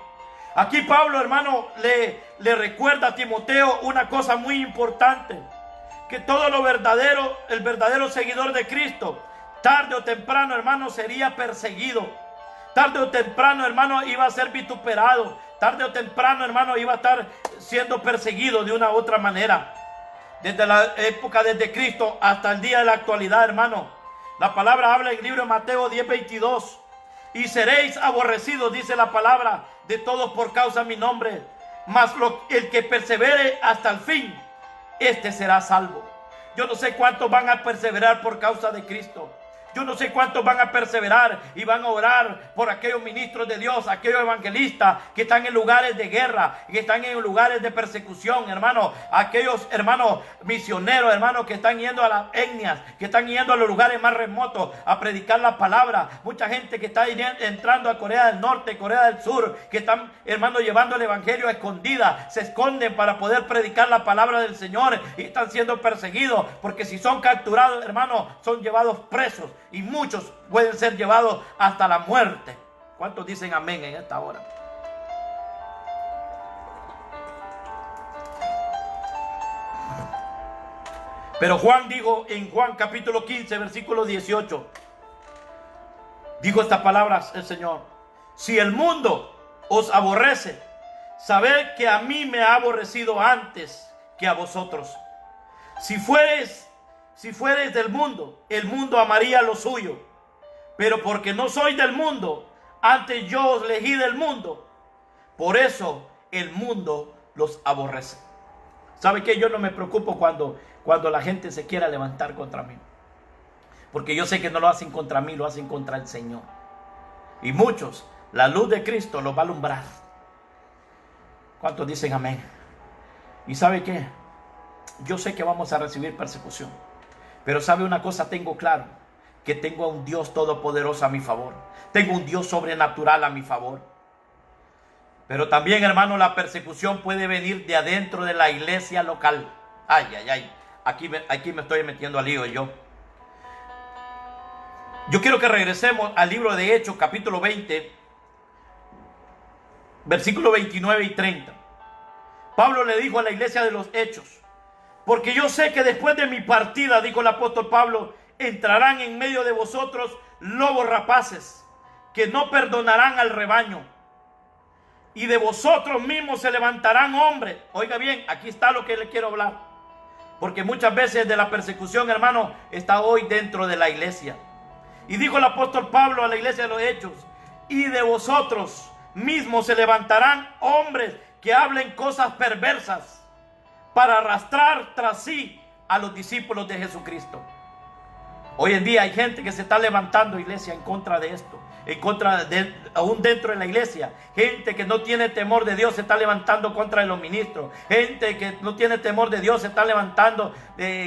Aquí Pablo, hermano, le recuerda a Timoteo una cosa muy importante, que todo el verdadero seguidor de Cristo, tarde o temprano, hermano, sería perseguido. Tarde o temprano, hermano, iba a ser vituperado. Tarde o temprano, hermano, iba a estar siendo perseguido de una u otra manera. Desde la época desde Cristo hasta el día de la actualidad, hermano. La palabra habla en el libro de Mateo 10:22. Y seréis aborrecidos, dice la palabra, de todos por causa de mi nombre. Mas el que persevere hasta el fin, este será salvo. Yo no sé cuántos van a perseverar por causa de Cristo. Yo no sé cuántos van a perseverar y van a orar por aquellos ministros de Dios, aquellos evangelistas que están en lugares de guerra, que están en lugares de persecución, hermano. Aquellos, hermanos, misioneros, hermanos, que están yendo a las etnias, que están yendo a los lugares más remotos a predicar la palabra. Mucha gente que está entrando a Corea del Norte, Corea del Sur, que están, hermanos, llevando el evangelio a escondida. Se esconden para poder predicar la palabra del Señor y están siendo perseguidos, porque si son capturados, hermanos, son llevados presos. Y muchos pueden ser llevados hasta la muerte. ¿Cuántos dicen amén en esta hora? Pero Juan dijo en Juan capítulo 15 versículo 18, dijo estas palabras el Señor: si el mundo os aborrece, sabed que a mí me ha aborrecido antes que a vosotros. Si fuereis del mundo, el mundo amaría lo suyo. Pero porque no soy del mundo, antes yo os elegí del mundo. Por eso el mundo los aborrece. ¿Sabe qué? Yo no me preocupo cuando la gente se quiera levantar contra mí. Porque yo sé que no lo hacen contra mí, lo hacen contra el Señor. Y muchos, la luz de Cristo los va a alumbrar. ¿Cuántos dicen amén? ¿Y sabe qué? Yo sé que vamos a recibir persecución. Pero sabe una cosa, tengo claro, que tengo a un Dios todopoderoso a mi favor. Tengo un Dios sobrenatural a mi favor. Pero también, hermano, la persecución puede venir de adentro de la iglesia local. Ay, ay, ay. Aquí me estoy metiendo al lío yo. Yo quiero que regresemos al libro de Hechos, capítulo 20, versículos 29 y 30. Pablo le dijo a la iglesia de los Hechos: porque yo sé que después de mi partida, dijo el apóstol Pablo, entrarán en medio de vosotros lobos rapaces, que no perdonarán al rebaño. Y de vosotros mismos se levantarán hombres. Oiga bien, aquí está lo que le quiero hablar. porque muchas veces de la persecución, hermano, está hoy dentro de la iglesia. Y dijo el apóstol Pablo a la iglesia de los Hechos: y de vosotros mismos se levantarán hombres que hablen cosas perversas para arrastrar tras sí a los discípulos de Jesucristo. Hoy en día hay gente que se está levantando, iglesia, en contra de esto, en contra de, aún dentro de la iglesia, gente que no tiene temor de Dios se está levantando contra de los ministros, gente que no tiene temor de Dios se está levantando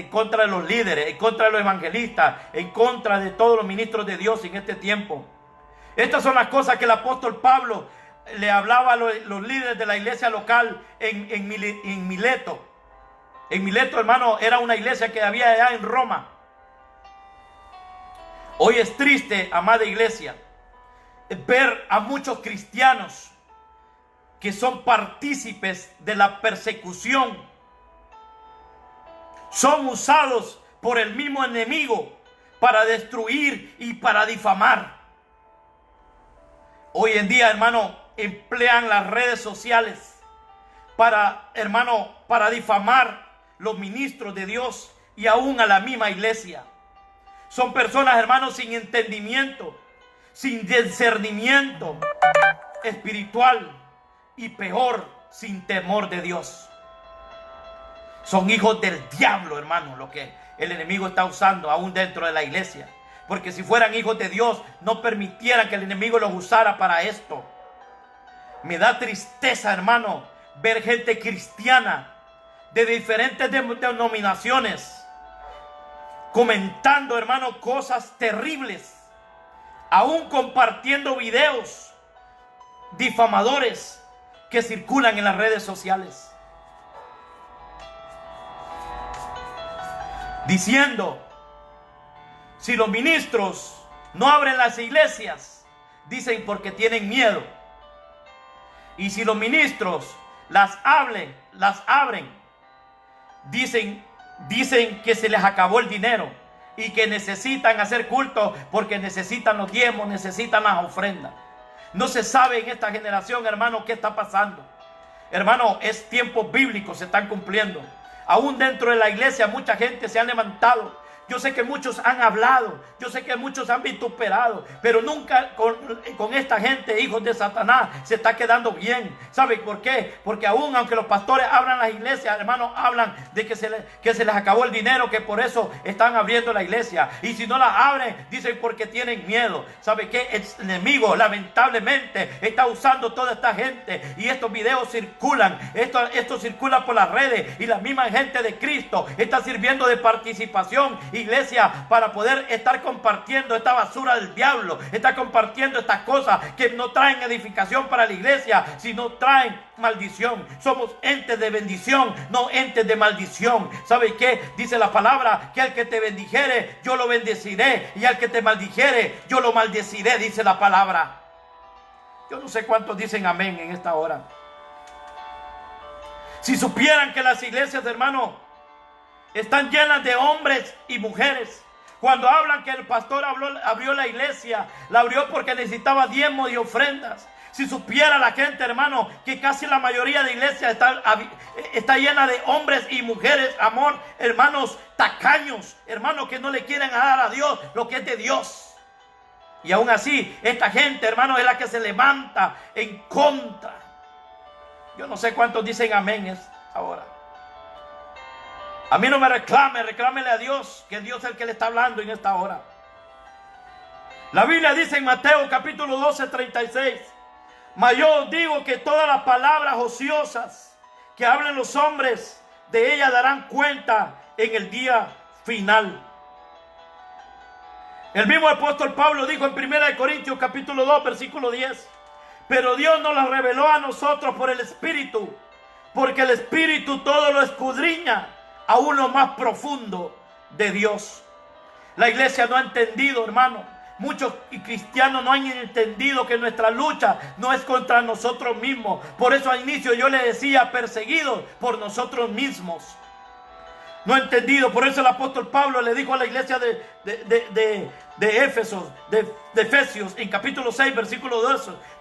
contra de los líderes, en contra de los evangelistas, en contra de todos los ministros de Dios en este tiempo. Estas son las cosas que el apóstol Pablo le hablaba a los líderes de la iglesia local en Mileto. En Mileto, hermano, era una iglesia que había allá en Roma. Hoy es triste, amada iglesia, ver a muchos cristianos que son partícipes de la persecución. Son usados por el mismo enemigo para destruir y para difamar. Hoy en día, hermano, emplean las redes sociales para, hermano, para difamar los ministros de Dios y aún a la misma iglesia. Son personas, hermanos, sin entendimiento, sin discernimiento espiritual y peor, sin temor de Dios. Son hijos del diablo, hermano, lo que el enemigo está usando aún dentro de la iglesia. Porque si fueran hijos de Dios, no permitieran que el enemigo los usara para esto. Me da tristeza, hermano, ver gente cristiana de diferentes denominaciones comentando, hermano, cosas terribles, aún compartiendo videos difamadores que circulan en las redes sociales, diciendo: si los ministros no abren las iglesias, dicen porque tienen miedo. Y si los ministros las abren, dicen que se les acabó el dinero y que necesitan hacer culto porque necesitan los diezmos, necesitan las ofrendas. No se sabe en esta generación, hermano, qué está pasando. Hermano, es tiempos bíblicos se están cumpliendo. Aún dentro de la iglesia mucha gente se ha levantado. Yo sé que muchos han hablado, yo sé que muchos han vituperado, pero nunca con esta gente, hijos de Satanás, se está quedando bien. ¿Sabe por qué? Porque aún aunque los pastores abran las iglesias, hermanos, hablan de que se les acabó el dinero, que por eso están abriendo la iglesia. Y si no la abren, dicen porque tienen miedo. ¿Sabe qué? El enemigo lamentablemente está usando toda esta gente y estos videos circulan, esto circula por las redes y la misma gente de Cristo está sirviendo de participación, iglesia, para poder estar compartiendo esta basura del diablo, está compartiendo estas cosas que no traen edificación para la iglesia, sino traen maldición. Somos entes de bendición, no entes de maldición. ¿Sabe qué? Dice la palabra que al que te bendijere, yo lo bendeciré, y al que te maldijere, yo lo maldeciré, dice la palabra. Yo no sé cuántos dicen amén en esta hora. Si supieran que las iglesias, hermano, están llenas de hombres y mujeres. Cuando hablan que el pastor abrió la iglesia, la abrió porque necesitaba diezmos y ofrendas. Si supiera la gente, hermano, que casi la mayoría de iglesias está llena de hombres y mujeres, amor, hermanos, tacaños, hermanos, que no le quieren dar a Dios lo que es de Dios. Y aún así, esta gente, hermano, es la que se levanta en contra. Yo no sé cuántos dicen amén ahora. A mí no me reclámele a Dios, que Dios es el que le está hablando en esta hora. La Biblia dice en Mateo capítulo 12, 36: mas yo os digo que todas las palabras ociosas que hablen los hombres, de ellas darán cuenta en el día final. El mismo apóstol Pablo dijo en 1 Corintios capítulo 2, versículo 10: pero Dios nos las reveló a nosotros por el Espíritu, porque el Espíritu todo lo escudriña, aún lo más profundo de Dios. La iglesia no ha entendido, hermano. Muchos cristianos no han entendido que nuestra lucha no es contra nosotros mismos. Por eso al inicio yo le decía, perseguidos por nosotros mismos. No ha entendido. Por eso el apóstol Pablo le dijo a la iglesia de Efesios en capítulo 6, versículo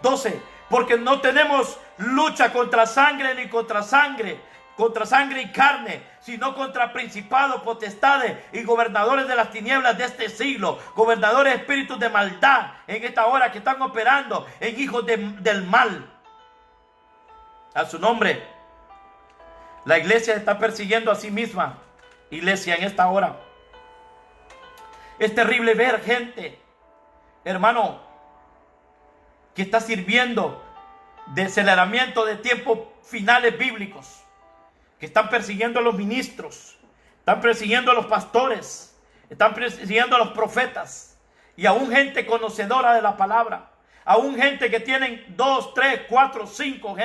12: porque no tenemos lucha contra sangre ni contra sangre, contra sangre y carne, sino contra principados, potestades y gobernadores de las tinieblas de este siglo, gobernadores espíritus de maldad en esta hora que están operando en hijos del mal. A su nombre, la iglesia se está persiguiendo a sí misma. Iglesia, en esta hora es terrible ver gente, hermano, que está sirviendo de aceleramiento de tiempos finales bíblicos, que están persiguiendo a los ministros, están persiguiendo a los pastores, están persiguiendo a los profetas, y aún gente conocedora de la palabra, aún gente que tienen 2, 3, 4, 5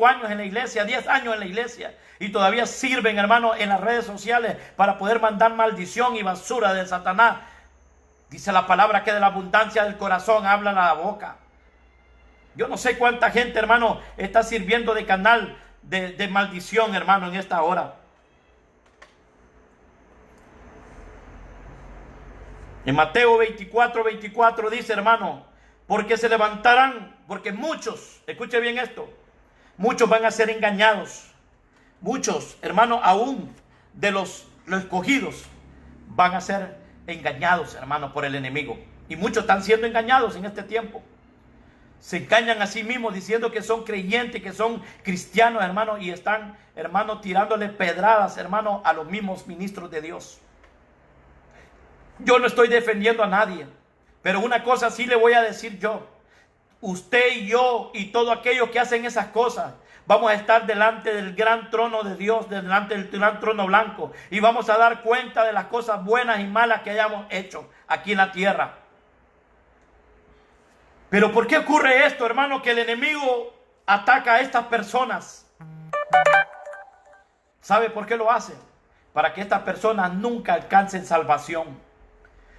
años en la iglesia, 10 años en la iglesia, y todavía sirven, hermano, en las redes sociales para poder mandar maldición y basura de Satanás. Dice la palabra que de la abundancia del corazón habla la boca. Yo no sé cuánta gente, hermano, está sirviendo de canal de maldición, hermano, en esta hora. En Mateo 24 dice, hermano, porque se levantarán, porque muchos, escuche bien esto, muchos van a ser engañados. Muchos, hermano, aún de los escogidos van a ser engañados, hermano, por el enemigo. Y muchos están siendo engañados en este tiempo. Se engañan a sí mismos diciendo que son creyentes, que son cristianos, hermano, y están, hermano, tirándole pedradas, hermano, a los mismos ministros de Dios. Yo no estoy defendiendo a nadie, pero una cosa sí le voy a decir yo. Usted y yo y todos aquellos que hacen esas cosas, vamos a estar delante del gran trono de Dios, delante del gran trono blanco, y vamos a dar cuenta de las cosas buenas y malas que hayamos hecho aquí en la tierra. Pero ¿por qué ocurre esto, hermano? Que el enemigo ataca a estas personas. ¿Sabe por qué lo hace? Para que estas personas nunca alcancen salvación.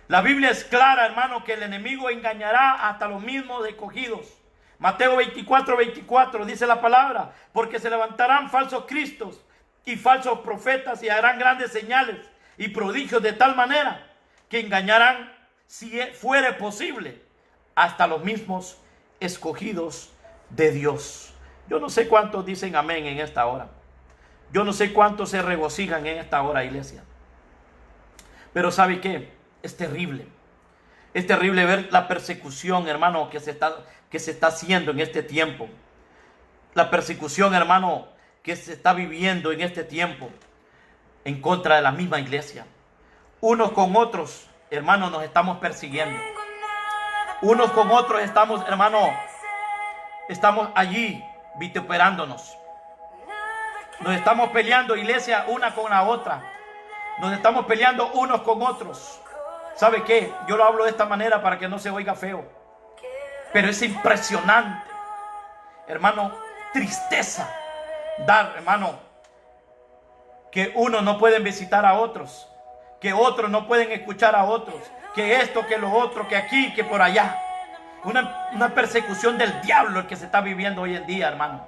La Biblia es clara, hermano, que el enemigo engañará hasta los mismos escogidos. Mateo 24 dice la palabra, porque se levantarán falsos cristos y falsos profetas y harán grandes señales y prodigios de tal manera que engañarán, si fuere posible, hasta los mismos escogidos de Dios. Yo no sé cuántos dicen amén en esta hora. Yo no sé cuántos se regocijan en esta hora, iglesia. Pero ¿sabe qué? Es terrible. Es terrible ver la persecución, hermano, que se está haciendo en este tiempo. La persecución, hermano, que se está viviendo en este tiempo en contra de la misma iglesia. Unos con otros, hermano, nos estamos persiguiendo. Unos con otros estamos, hermano, estamos allí vituperándonos. Nos estamos peleando, iglesia, una con la otra. Nos estamos peleando unos con otros. ¿Sabe qué? Yo lo hablo de esta manera para que no se oiga feo. Pero es impresionante, hermano, tristeza dar, hermano, que unos no pueden visitar a otros, que otros no pueden escuchar a otros, que esto, que lo otro, que aquí, que por allá. Una persecución del diablo el que se está viviendo hoy en día, hermano.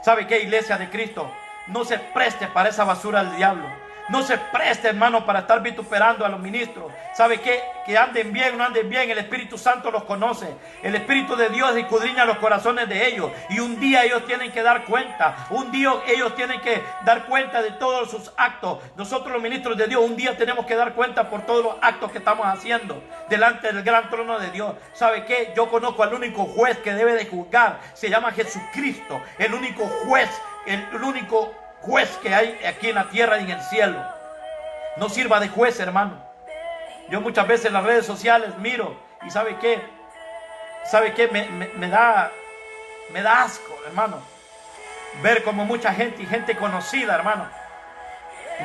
¿Sabe qué, iglesia de Cristo? No se preste para esa basura del diablo. No se preste, hermano, para estar vituperando a los ministros. ¿Sabe qué? Que anden bien o no anden bien, el Espíritu Santo los conoce. El Espíritu de Dios escudriña los corazones de ellos. Y un día ellos tienen que dar cuenta. Un día ellos tienen que dar cuenta de todos sus actos. Nosotros los ministros de Dios un día tenemos que dar cuenta por todos los actos que estamos haciendo delante del gran trono de Dios. ¿Sabe qué? Yo conozco al único juez que debe de juzgar. Se llama Jesucristo. El único juez, el único juez que hay aquí en la tierra y en el cielo. No sirva de juez, hermano. Yo muchas veces en las redes sociales miro y ¿sabe qué? Me da asco, hermano, ver como mucha gente y gente conocida, hermano,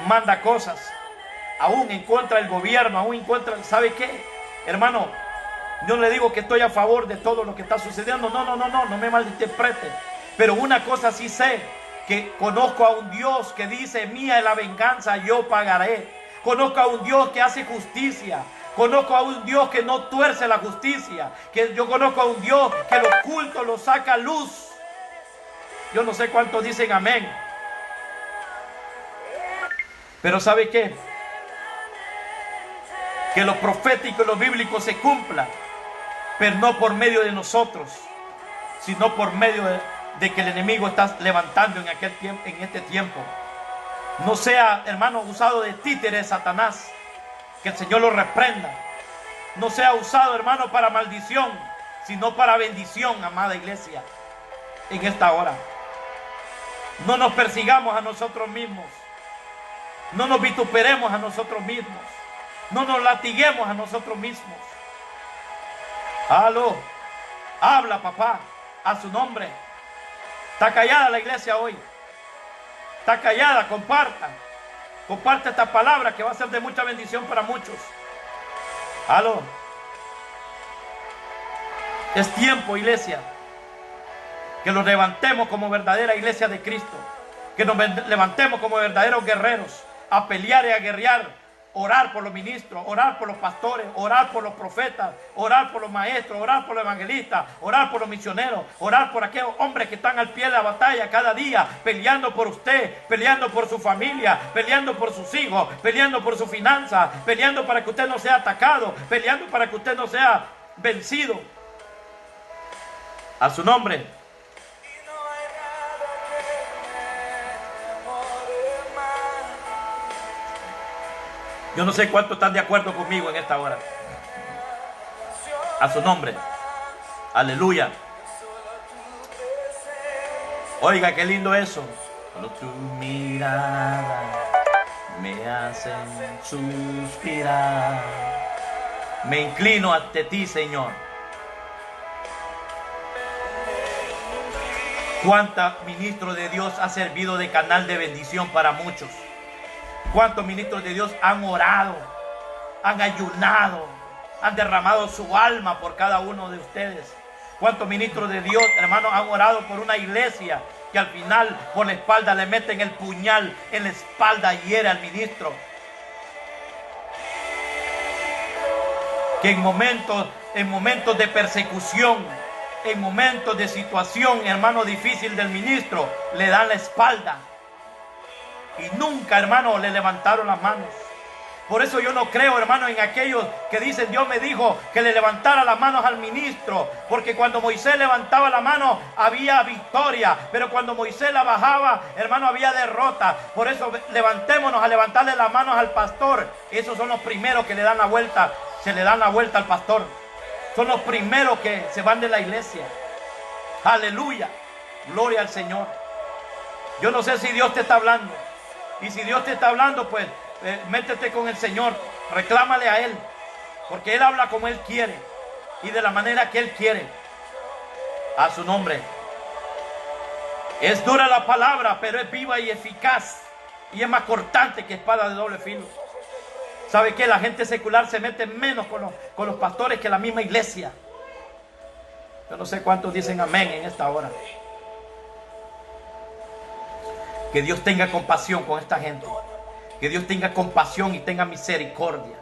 manda cosas aún en contra del gobierno, aún en contra, ¿sabe qué? Hermano, yo no le digo que estoy a favor de todo lo que está sucediendo, no me malinterprete, pero una cosa sí sé, que conozco a un Dios que dice, mía es la venganza, yo pagaré. Conozco a un Dios que hace justicia. Conozco a un Dios que no tuerce la justicia. Yo conozco a un Dios que lo oculto lo saca a luz. Yo no sé cuántos dicen amén. Pero ¿sabe qué? Que lo profético y lo bíblico se cumpla, pero no por medio de nosotros, sino por medio de que el enemigo está levantando en este tiempo, no sea, hermano, usado de títere Satanás. Que el Señor lo reprenda. No sea usado, hermano, para maldición, sino para bendición, amada iglesia, en esta hora. No nos persigamos a nosotros mismos. No nos vituperemos a nosotros mismos. No nos latiguemos a nosotros mismos. Aló. Habla, papá, a su nombre. Está callada la iglesia hoy. Está callada, comparta. Comparte esta palabra que va a ser de mucha bendición para muchos. Aló. Es tiempo, iglesia, que nos levantemos como verdadera iglesia de Cristo. Que nos levantemos como verdaderos guerreros a pelear y a guerrear. Orar por los ministros, orar por los pastores, orar por los profetas, orar por los maestros, orar por los evangelistas, orar por los misioneros, orar por aquellos hombres que están al pie de la batalla cada día, peleando por usted, peleando por su familia, peleando por sus hijos, peleando por su finanza, peleando para que usted no sea atacado, peleando para que usted no sea vencido. A su nombre. Yo no sé cuántos están de acuerdo conmigo en esta hora. A su nombre. Aleluya. Oiga, qué lindo eso. Cuando tu mirada me hacen suspirar. Me inclino ante ti, Señor. ¿Cuántos ministros de Dios ha servido de canal de bendición para muchos? ¿Cuántos ministros de Dios han orado, han ayunado, han derramado su alma por cada uno de ustedes? ¿Cuántos ministros de Dios, hermanos, han orado por una iglesia que al final por la espalda le meten el puñal en la espalda y hiere al ministro? Que en momentos de persecución, en momentos de situación, hermano, difícil del ministro, le dan la espalda. Y nunca, hermano, le levantaron las manos. Por eso yo no creo, hermano, en aquellos que dicen, Dios me dijo que le levantara las manos al ministro. Porque cuando Moisés levantaba la mano, había victoria. Pero cuando Moisés la bajaba, hermano, había derrota. Por eso levantémonos a levantarle las manos al pastor. Esos son los primeros que le dan la vuelta. Se le dan la vuelta al pastor. Son los primeros que se van de la iglesia. Aleluya. Gloria al Señor. Yo no sé si Dios te está hablando. Y si Dios te está hablando, pues métete con el Señor, reclámale a Él, porque Él habla como Él quiere y de la manera que Él quiere. A su nombre. Es dura la palabra, pero es viva y eficaz, y es más cortante que espada de doble filo. ¿Sabe qué? La gente secular se mete menos con los pastores que la misma iglesia. Yo no sé cuántos dicen amén en esta hora. Que Dios tenga compasión con esta gente. Que Dios tenga compasión y tenga misericordia.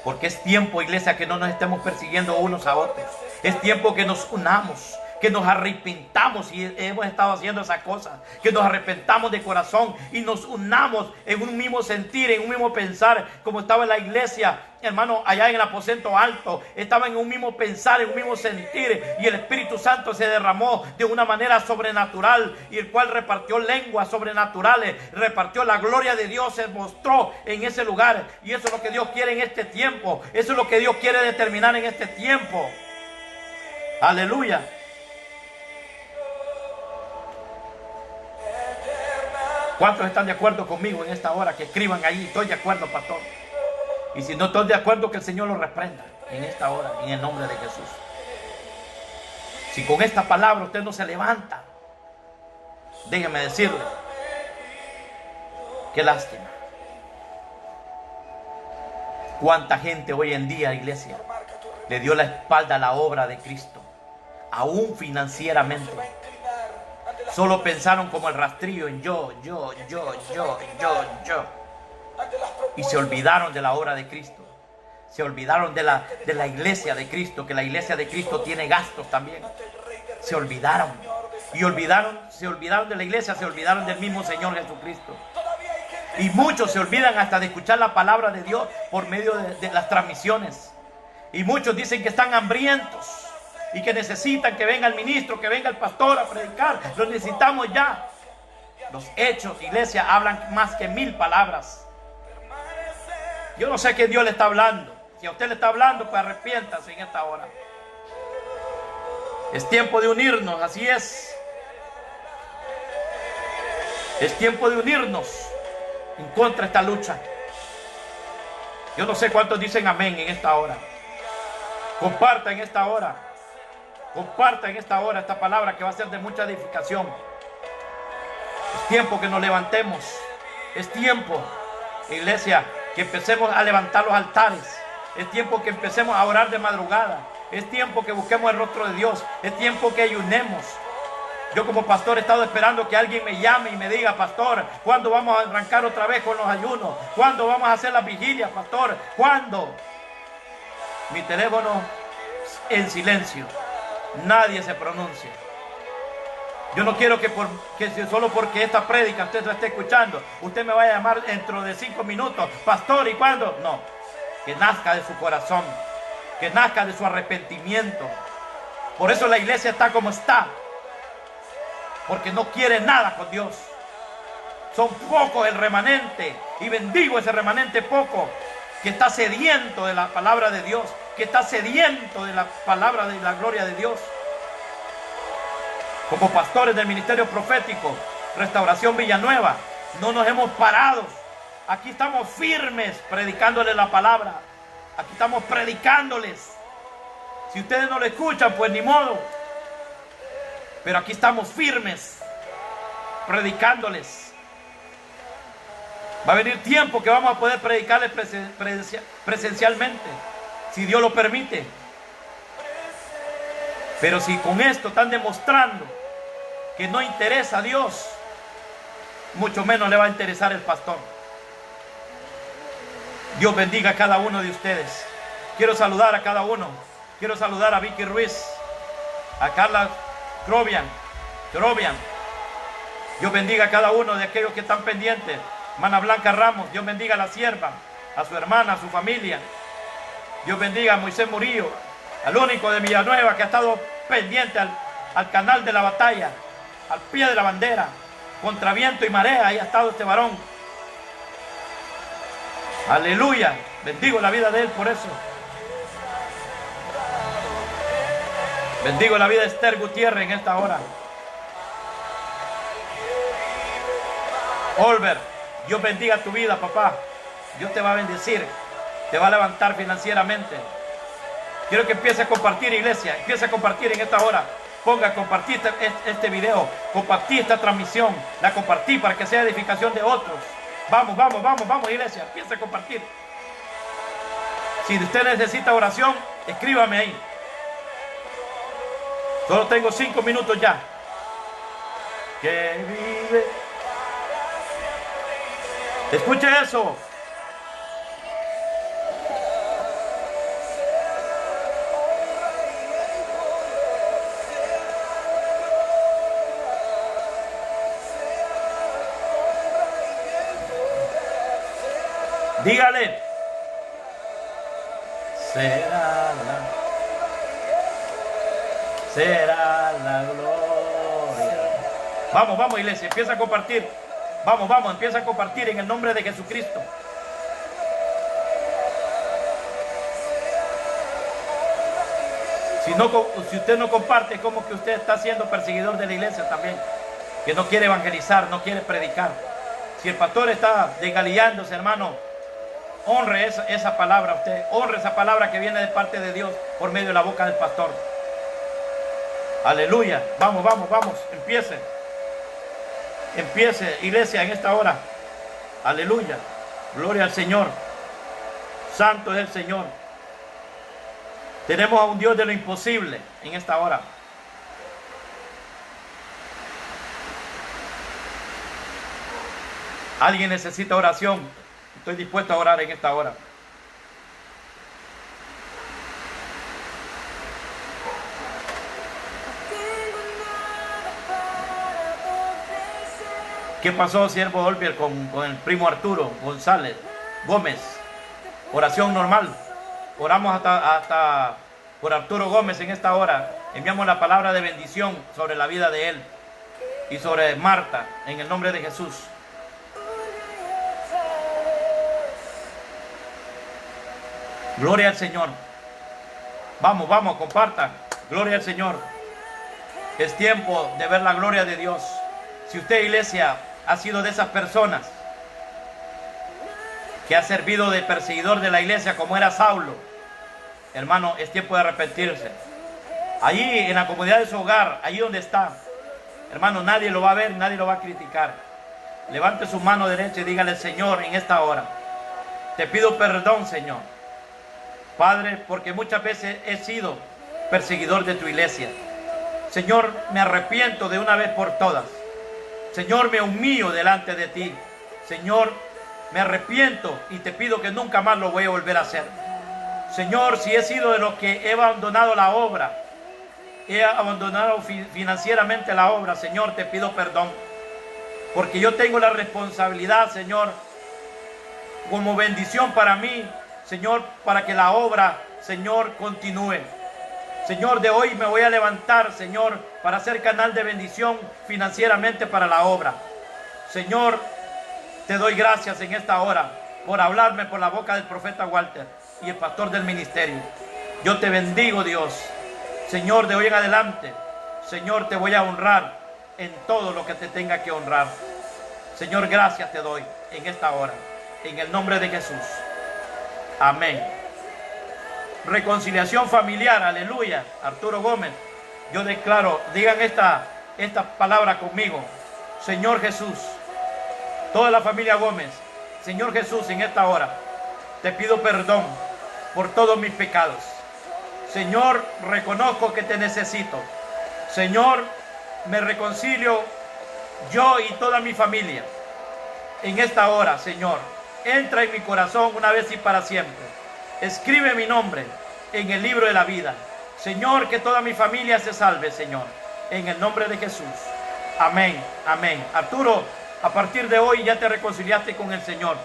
Porque es tiempo, iglesia, que no nos estemos persiguiendo unos a otros. Es tiempo que nos unamos, que nos arrepentamos y hemos estado haciendo esas cosas. Que nos arrepentamos de corazón y nos unamos en un mismo sentir, en un mismo pensar, como estaba en la iglesia, hermano, allá en el aposento alto. Estaban en un mismo pensar, en un mismo sentir, y el Espíritu Santo se derramó de una manera sobrenatural, y el cual repartió lenguas sobrenaturales, repartió la gloria de Dios, se mostró en ese lugar. Y eso es lo que Dios quiere en este tiempo. Eso es lo que Dios quiere determinar en este tiempo. Aleluya. ¿Cuántos están de acuerdo conmigo en esta hora? Que escriban ahí. Estoy de acuerdo, pastor. Y si no estoy de acuerdo, que el Señor lo reprenda en esta hora, en el nombre de Jesús. Si con esta palabra usted no se levanta, déjeme decirle, qué lástima. Cuánta gente hoy en día, iglesia, le dio la espalda a la obra de Cristo, aún financieramente. Solo pensaron como el rastrillo en yo. Y se olvidaron de la obra de Cristo. Se olvidaron de la iglesia de Cristo, que la iglesia de Cristo tiene gastos también. Se olvidaron. Y se olvidaron de la iglesia, se olvidaron del mismo Señor Jesucristo. Y muchos se olvidan hasta de escuchar la palabra de Dios por medio de las transmisiones. Y muchos dicen que están hambrientos. y que necesitan que venga el ministro, que venga el pastor a predicar. Lo necesitamos ya. Los hechos, iglesia, hablan más que 1000 palabras. Yo no sé a qué Dios le está hablando. Si a usted le está hablando, pues arrepiéntase en esta hora. Es tiempo de unirnos, así es. Es tiempo de unirnos en contra de esta lucha. Yo no sé cuántos dicen amén en esta hora. Comparta en esta hora. Comparta en esta hora esta palabra que va a ser de mucha edificación. Es tiempo que nos levantemos. Es tiempo, iglesia, que empecemos a levantar los altares. Es tiempo que empecemos a orar de madrugada. Es tiempo que busquemos el rostro de Dios. Es tiempo que ayunemos. Yo como pastor he estado esperando que alguien me llame y me diga: pastor, ¿cuándo vamos a arrancar otra vez con los ayunos? ¿Cuándo vamos a hacer las vigilias, pastor? ¿Cuándo? Mi teléfono en silencio. Nadie se pronuncia. Yo no quiero que solo porque esta prédica usted lo esté escuchando, usted me vaya a llamar dentro de 5 minutos: pastor, ¿y cuándo? No. Que nazca de su corazón. Que nazca de su arrepentimiento. Por eso la iglesia está como está. Porque no quiere nada con Dios. Son pocos el remanente. Y bendigo ese remanente poco, que está sediento de la palabra de Dios. Que está sediento de la palabra de la gloria de Dios. Como pastores del ministerio profético Restauración Villanueva, no nos hemos parado. Aquí estamos firmes predicándoles la palabra. Aquí estamos predicándoles. Si ustedes no lo escuchan, pues ni modo. Pero aquí estamos firmes predicándoles. Va a venir tiempo que vamos a poder predicarles presencialmente, si Dios lo permite. Pero si con esto están demostrando que no interesa a Dios, mucho menos le va a interesar el pastor. Dios bendiga a cada uno de ustedes. Quiero saludar a cada uno. Quiero saludar a Vicky Ruiz, a Carla Crobian. Dios bendiga a cada uno de aquellos que están pendientes. Mana Blanca Ramos, Dios bendiga a la sierva, a su hermana, a su familia. Dios bendiga a Moisés Murillo, al único de Villanueva que ha estado pendiente al canal de la batalla, al pie de la bandera, contra viento y marea. Ahí ha estado este varón. Aleluya, bendigo la vida de él por eso. Bendigo la vida de Esther Gutiérrez en esta hora. Olver, Dios bendiga tu vida, papá. Dios te va a bendecir, te va a levantar financieramente. Quiero que empiece a compartir, iglesia. Empiece a compartir en esta hora. Ponga, compartir este video, compartir esta transmisión. La compartí para que sea edificación de otros. Vamos, iglesia. Empiece a compartir. Si usted necesita oración, escríbame ahí. Solo tengo 5 minutos ya. Que vive. Escuche eso. Dígale. Será la gloria. Vamos, iglesia, empieza a compartir. Vamos, empieza a compartir en el nombre de Jesucristo. Si usted no comparte, es como que usted está siendo perseguidor de la iglesia también, que no quiere evangelizar, no quiere predicar. Si el pastor está desgalillándose, hermano, honre esa palabra usted, honre esa palabra que viene de parte de Dios por medio de la boca del pastor. Aleluya. Vamos, empiece, iglesia, en esta hora. Aleluya, gloria al Señor. Santo es el Señor. Tenemos a un Dios de lo imposible en esta hora. Alguien necesita oración. Estoy dispuesto a orar en esta hora. ¿Qué pasó, siervo Olvier, con el primo Arturo González Gómez? Oración normal. Oramos hasta por Arturo Gómez en esta hora. Enviamos la palabra de bendición sobre la vida de él y sobre Marta, en el nombre de Jesús. Gloria al Señor. Vamos, vamos, compartan. Gloria al Señor. Es tiempo de ver la gloria de Dios. Si usted, iglesia, ha sido de esas personas que ha servido de perseguidor de la iglesia como era Saulo, hermano, es tiempo de arrepentirse. Allí en la comunidad de su hogar, allí donde está, hermano, nadie lo va a ver, nadie lo va a criticar. Levante su mano derecha y dígale: Señor, en esta hora te pido perdón, Señor, Padre, porque muchas veces he sido perseguidor de tu iglesia. Señor, me arrepiento de una vez por todas. Señor, me humillo delante de ti. Señor, me arrepiento y te pido que nunca más lo voy a volver a hacer. Señor, si he sido de los que he abandonado la obra, he abandonado financieramente la obra, Señor, te pido perdón. Porque yo tengo la responsabilidad, Señor, como bendición para mí, Señor, para que la obra, Señor, continúe. Señor, de hoy me voy a levantar, Señor, para ser canal de bendición financieramente para la obra. Señor, te doy gracias en esta hora por hablarme por la boca del profeta Walter y el pastor del ministerio. Yo te bendigo, Dios. Señor, de hoy en adelante, Señor, te voy a honrar en todo lo que te tenga que honrar. Señor, gracias te doy en esta hora, en el nombre de Jesús. Amén. Reconciliación familiar, aleluya. Arturo Gómez, yo declaro, digan esta palabra conmigo: Señor Jesús, toda la familia Gómez, Señor Jesús, en esta hora te pido perdón por todos mis pecados. Señor, reconozco que te necesito. Señor, me reconcilio yo y toda mi familia en esta hora. Señor, entra en mi corazón una vez y para siempre. Escribe mi nombre en el libro de la vida. Señor, que toda mi familia se salve, Señor, en el nombre de Jesús. Amén, amén. Arturo, a partir de hoy ya te reconciliaste con el Señor.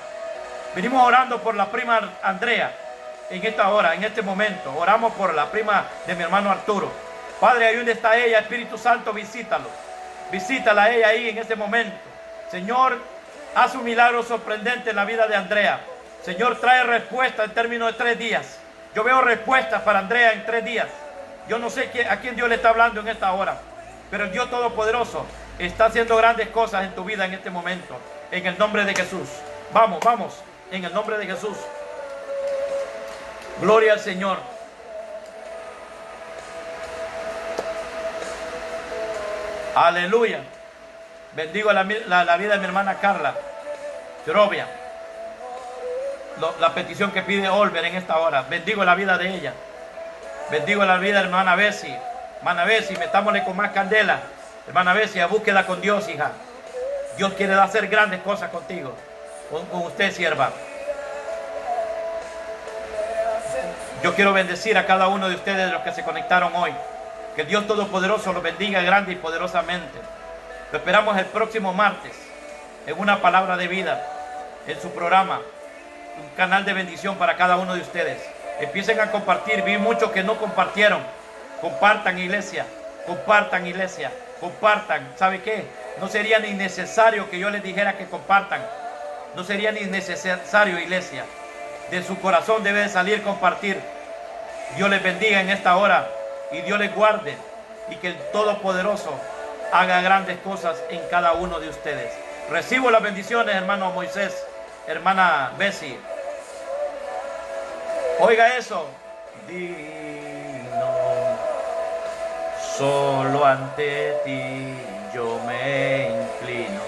Venimos orando por la prima Andrea en esta hora, en este momento. Oramos por la prima de mi hermano Arturo. Padre, ahí donde está ella, Espíritu Santo, visítalo. Visítala a ella ahí en este momento. Señor, haz un milagro sorprendente en la vida de Andrea. Señor, trae respuesta en términos de 3 días. Yo veo respuestas para Andrea en 3 días. Yo no sé a quién Dios le está hablando en esta hora, pero el Dios Todopoderoso está haciendo grandes cosas en tu vida en este momento. En el nombre de Jesús. Vamos, vamos. En el nombre de Jesús. Gloria al Señor. Aleluya. Bendigo la vida de mi hermana Carla Serovia. La petición que pide Olver en esta hora. Bendigo la vida de ella. Bendigo la vida de hermana Bessie. Hermana Bessie, metámosle con más candela. Hermana Bessie, búsqueda con Dios, hija. Dios quiere hacer grandes cosas contigo. Con usted, sierva. Yo quiero bendecir a cada uno de ustedes, de los que se conectaron hoy. Que Dios Todopoderoso los bendiga grande y poderosamente. Lo esperamos el próximo martes en una palabra de vida en su programa. Un canal de bendición para cada uno de ustedes. Empiecen a compartir. Vi muchos que no compartieron. Compartan, iglesia. Compartan, iglesia. Compartan. ¿Sabe qué? No sería ni necesario que yo les dijera que compartan. No sería ni necesario, iglesia. De su corazón debe de salir compartir. Dios les bendiga en esta hora y Dios les guarde, y que el Todopoderoso haga grandes cosas en cada uno de ustedes. Recibo las bendiciones, hermano Moisés, hermana Bessie. Oiga eso. Digno, solo ante ti yo me inclino.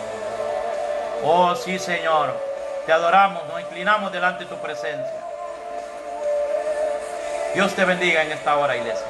Oh sí, Señor, te adoramos, nos inclinamos delante de tu presencia. Dios te bendiga en esta hora, iglesia.